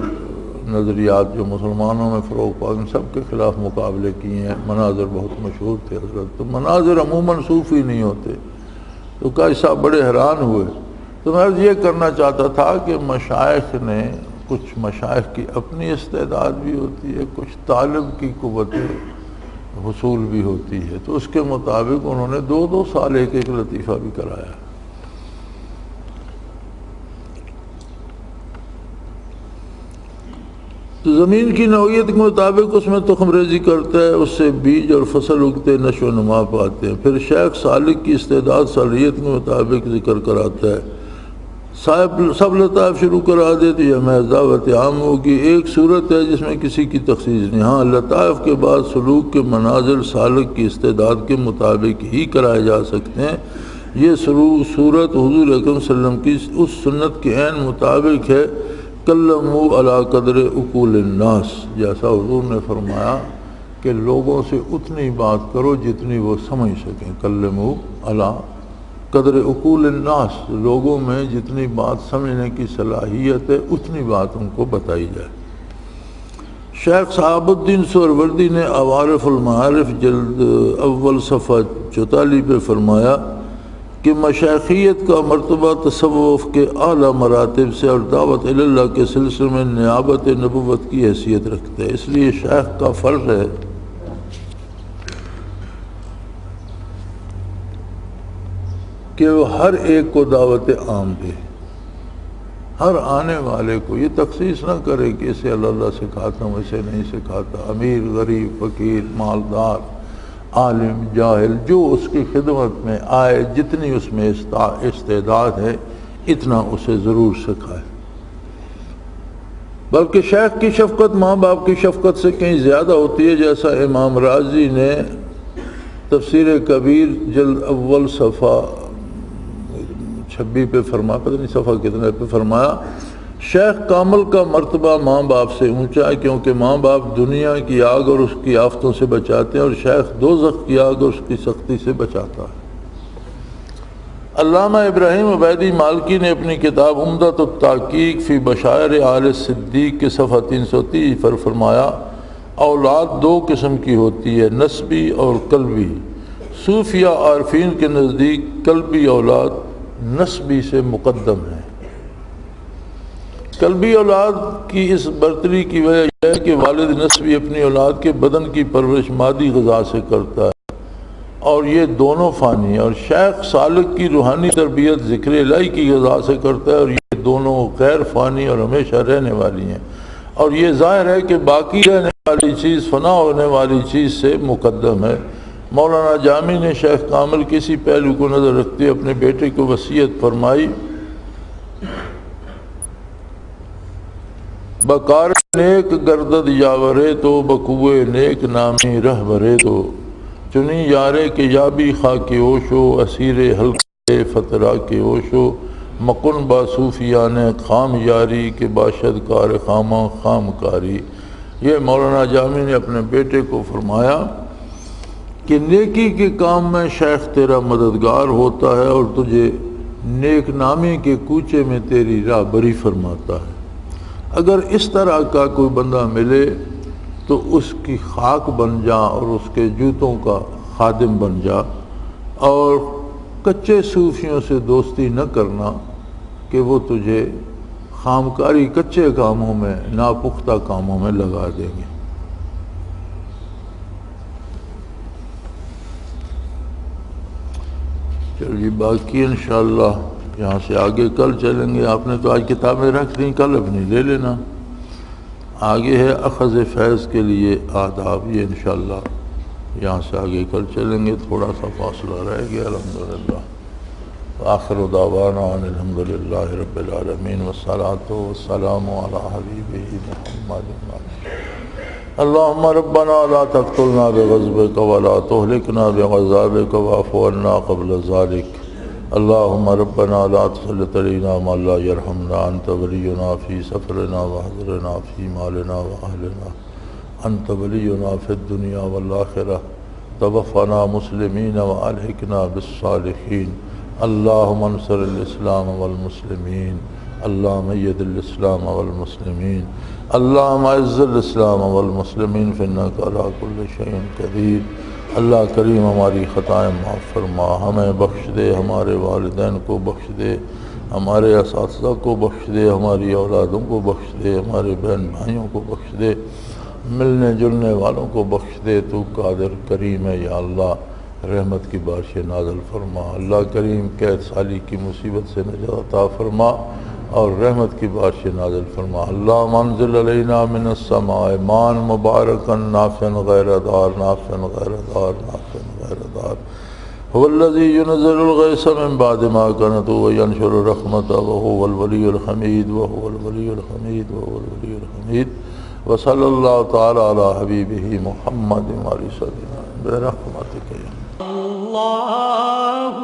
B: نظریات جو مسلمانوں میں فروغ پا ان سب کے خلاف مقابلے کیے ہیں۔ مناظر بہت مشہور تھے حضرت، تو مناظر عموماً صوفی نہیں ہوتے۔ تو قاضی صاحب بڑے حیران ہوئے۔ تو میں یہ کرنا چاہتا تھا کہ مشائخ نے، کچھ مشائخ کی اپنی استعداد بھی ہوتی ہے، کچھ طالب کی قوت حصول بھی ہوتی ہے، تو اس کے مطابق انہوں نے 2 سال ایک لطیفہ بھی کرایا۔ تو زمین کی نوعیت کے مطابق اس میں تخم ریزی کرتا ہے، اس سے بیج اور فصل اگتے، نشو و نما پاتے ہیں۔ پھر شیخ سالک کی استعداد صلاحیت کے مطابق ذکر کراتا ہے۔ سب لطائف شروع کرا دے تو یہ محض دعوت عام ہوگی۔ ایک صورت ہے جس میں کسی کی تخصیص نہیں، ہاں لطائف کے بعد سلوک کے منازل سالک کی استعداد کے مطابق ہی کرائے جا سکتے ہیں۔ یہ صورت حضور اکرم صلی اللہ علیہ وسلم کی اس سنت کے عین مطابق ہے، کلموا علی قدر عقول الناس، جیسا حضور نے فرمایا کہ لوگوں سے اتنی بات کرو جتنی وہ سمجھ سکیں۔ کلموا علی قدر عقول الناس، لوگوں میں جتنی بات سمجھنے کی صلاحیت ہے اتنی بات ان کو بتائی جائے۔ شیخ صحاب الدین سہروردی نے عوارف المعارف جلد اول صفحہ 44 پہ فرمایا کہ مشائخیت کا مرتبہ تصوف کے اعلیٰ مراتب سے اور دعوت اللہ کے سلسلے میں نیابت نبوت کی حیثیت رکھتا ہے۔ اس لیے شیخ کا فرض ہے کہ وہ ہر ایک کو دعوت عام دے، ہر آنے والے کو یہ تخصیص نہ کرے کہ اسے اللہ سکھاتا ہوں، اسے نہیں سکھاتا، امیر غریب فقیر مالدار عالم جاہل، جو اس کی خدمت میں آئے، جتنی اس میں استعداد ہے اتنا اسے ضرور سکھائے۔ بلکہ شیخ کی شفقت ماں باپ کی شفقت سے کہیں زیادہ ہوتی ہے، جیسا امام رازی نے تفسیر کبیر جلد اول صفحہ 26 پہ فرمایا، پتہ نہیں صفحہ کتنے پہ فرمایا، شیخ کامل کا مرتبہ ماں باپ سے اونچا ہے، کیونکہ ماں باپ دنیا کی آگ اور اس کی آفتوں سے بچاتے ہیں، اور شیخ دوزخ کی آگ اور اس کی سختی سے بچاتا ہے۔ علامہ ابراہیم عبیدی مالکی نے اپنی کتاب عمدۃ التحقیق فی بشائر آل صدیق کے صفحہ 330 پر فرمایا، اولاد دو قسم کی ہوتی ہے، نسبی اور قلبی۔ صوفیہ عارفین کے نزدیک قلبی اولاد نسبی سے مقدم ہے۔ قلبی اولاد کی اس برتری کی وجہ یہ ہے کہ والد نسبی اپنی اولاد کے بدن کی پرورش مادی غذا سے کرتا ہے، اور یہ دونوں فانی ہیں، اور شیخ سالک کی روحانی تربیت ذکر الہی کی غذا سے کرتا ہے، اور یہ دونوں غیر فانی اور ہمیشہ رہنے والی ہیں، اور یہ ظاہر ہے کہ باقی رہنے والی چیز فنا ہونے والی چیز سے مقدم ہے۔ مولانا جامی نے شیخ کامل کے اسی پہلو کو نظر رکھتے ہوئے اپنے بیٹے کو وصیت فرمائی، بکار نیک گردد یاورے تو بکوئے نیک نامی رہ برے تو، چنی یارے کے یابی خاک اوشو اسیر حلقے فترہ کے اوشو، مکن با صوفیان خام یاری کے باشد کار خامہ خام کاری۔ یہ مولانا جامی نے اپنے بیٹے کو فرمایا کہ نیکی کے کام میں شیخ تیرا مددگار ہوتا ہے، اور تجھے نیک نامی کے کوچے میں تیری راہ بری فرماتا ہے۔ اگر اس طرح کا کوئی بندہ ملے تو اس کی خاک بن جا اور اس کے جوتوں کا خادم بن جا، اور کچے صوفیوں سے دوستی نہ کرنا کہ وہ تجھے خامکاری کچے کاموں میں ناپختہ کاموں میں لگا دیں گے۔ چلیے باقی انشاءاللہ یہاں سے آگے کل چلیں گے۔ آپ نے تو آج کتابیں رکھ دیں، کل اپنی لے لینا۔ آگے ہے اخذ فیض کے لیے آداب، یہ انشاءاللہ یہاں سے آگے کل چلیں گے، تھوڑا سا فاصلہ رہ گیا۔ الحمدللہ آخر دعوانا ان الحمدللہ رب العالمین، والصلاة والسلام علی حبیبہ محمد۔ اللہم ربنا لا تقتلنا بغضبک ولا تہلکنا بعذابک واعف عنا قبل ذلک۔ اللہم ربنا لا تسلط علینا من لا یرحمنا، انت ولینا فی سفرنا وحضرنا فی مالنا واہلنا، انت ولینا فی الدنیا والآخرہ، توفنا مسلمین والحقنا بالصالحین۔ اللہم انصر الاسلام والمسلمین، اللہم اید الاسلام والمسلمین، اللہم اعز الاسلام والمسلمین فإنک علی کل شیء قدیر۔ اللہ کریم ہماری خطائیں معاف فرما، ہمیں بخش دے، ہمارے والدین کو بخش دے، ہمارے اساتذہ کو بخش دے، ہماری اولادوں کو بخش دے، ہمارے بہن بھائیوں کو بخش دے، ملنے جلنے والوں کو بخش دے۔ تو قادر کریم ہے یا اللہ، رحمت کی بارش نازل فرما۔ اللہ کریم قید سالی کی مصیبت سے نجات عطا فرما اور رحمت کی بارش نازل فرما۔ اللہ منزل علینا من السماء مان مبارکا نافعا غیر دار، نافعا غیر دار، نافعا غیر دار۔ هو الذی ينزل الغیث من بعد ما قنطوا وینشر الرحمۃ وهو الولی الحمید، وهو الولی الحمید، وهو الولی الحمید۔ وصلی اللہ تعالی علی حبیبہ محمد وعلی سیدنا برحمتک یا
A: اللہ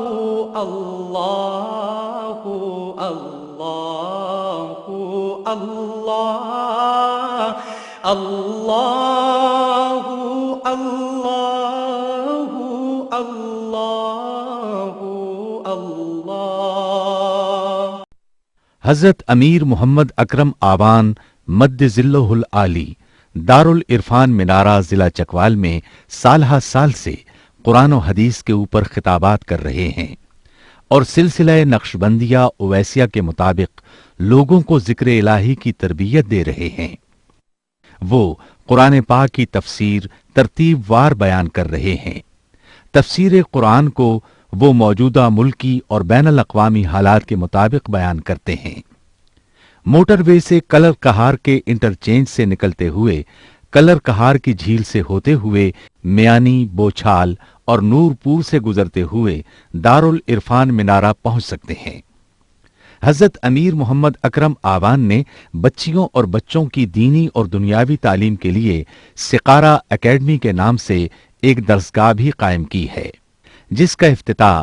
A: اللہ اللہ اللہ اللہ اللہ اللہ اللہ۔
C: حضرت امیر محمد اکرم آوان مد ذلہ العالی دارالعرفان منارہ ضلع چکوال میں سالہ سال سے قرآن و حدیث کے اوپر خطابات کر رہے ہیں اور سلسلہ نقشبندیہ اویسیہ کے مطابق لوگوں کو ذکر الہی کی تربیت دے رہے ہیں۔ وہ قرآن پاک کی تفسیر ترتیب وار بیان کر رہے ہیں۔ تفسیر قرآن کو وہ موجودہ ملکی اور بین الاقوامی حالات کے مطابق بیان کرتے ہیں۔ موٹر وے سے کلر کہار کے انٹرچینج سے نکلتے ہوئے، کلر کہار کی جھیل سے ہوتے ہوئے، میانی، بوچھال اور نور پور سے گزرتے ہوئے دارالعرفان منارہ پہنچ سکتے ہیں۔ حضرت امیر محمد اکرم آوان نے بچیوں اور بچوں کی دینی اور دنیاوی تعلیم کے لیے سقارہ اکیڈمی کے نام سے ایک درسگاہ بھی قائم کی ہے، جس کا افتتاح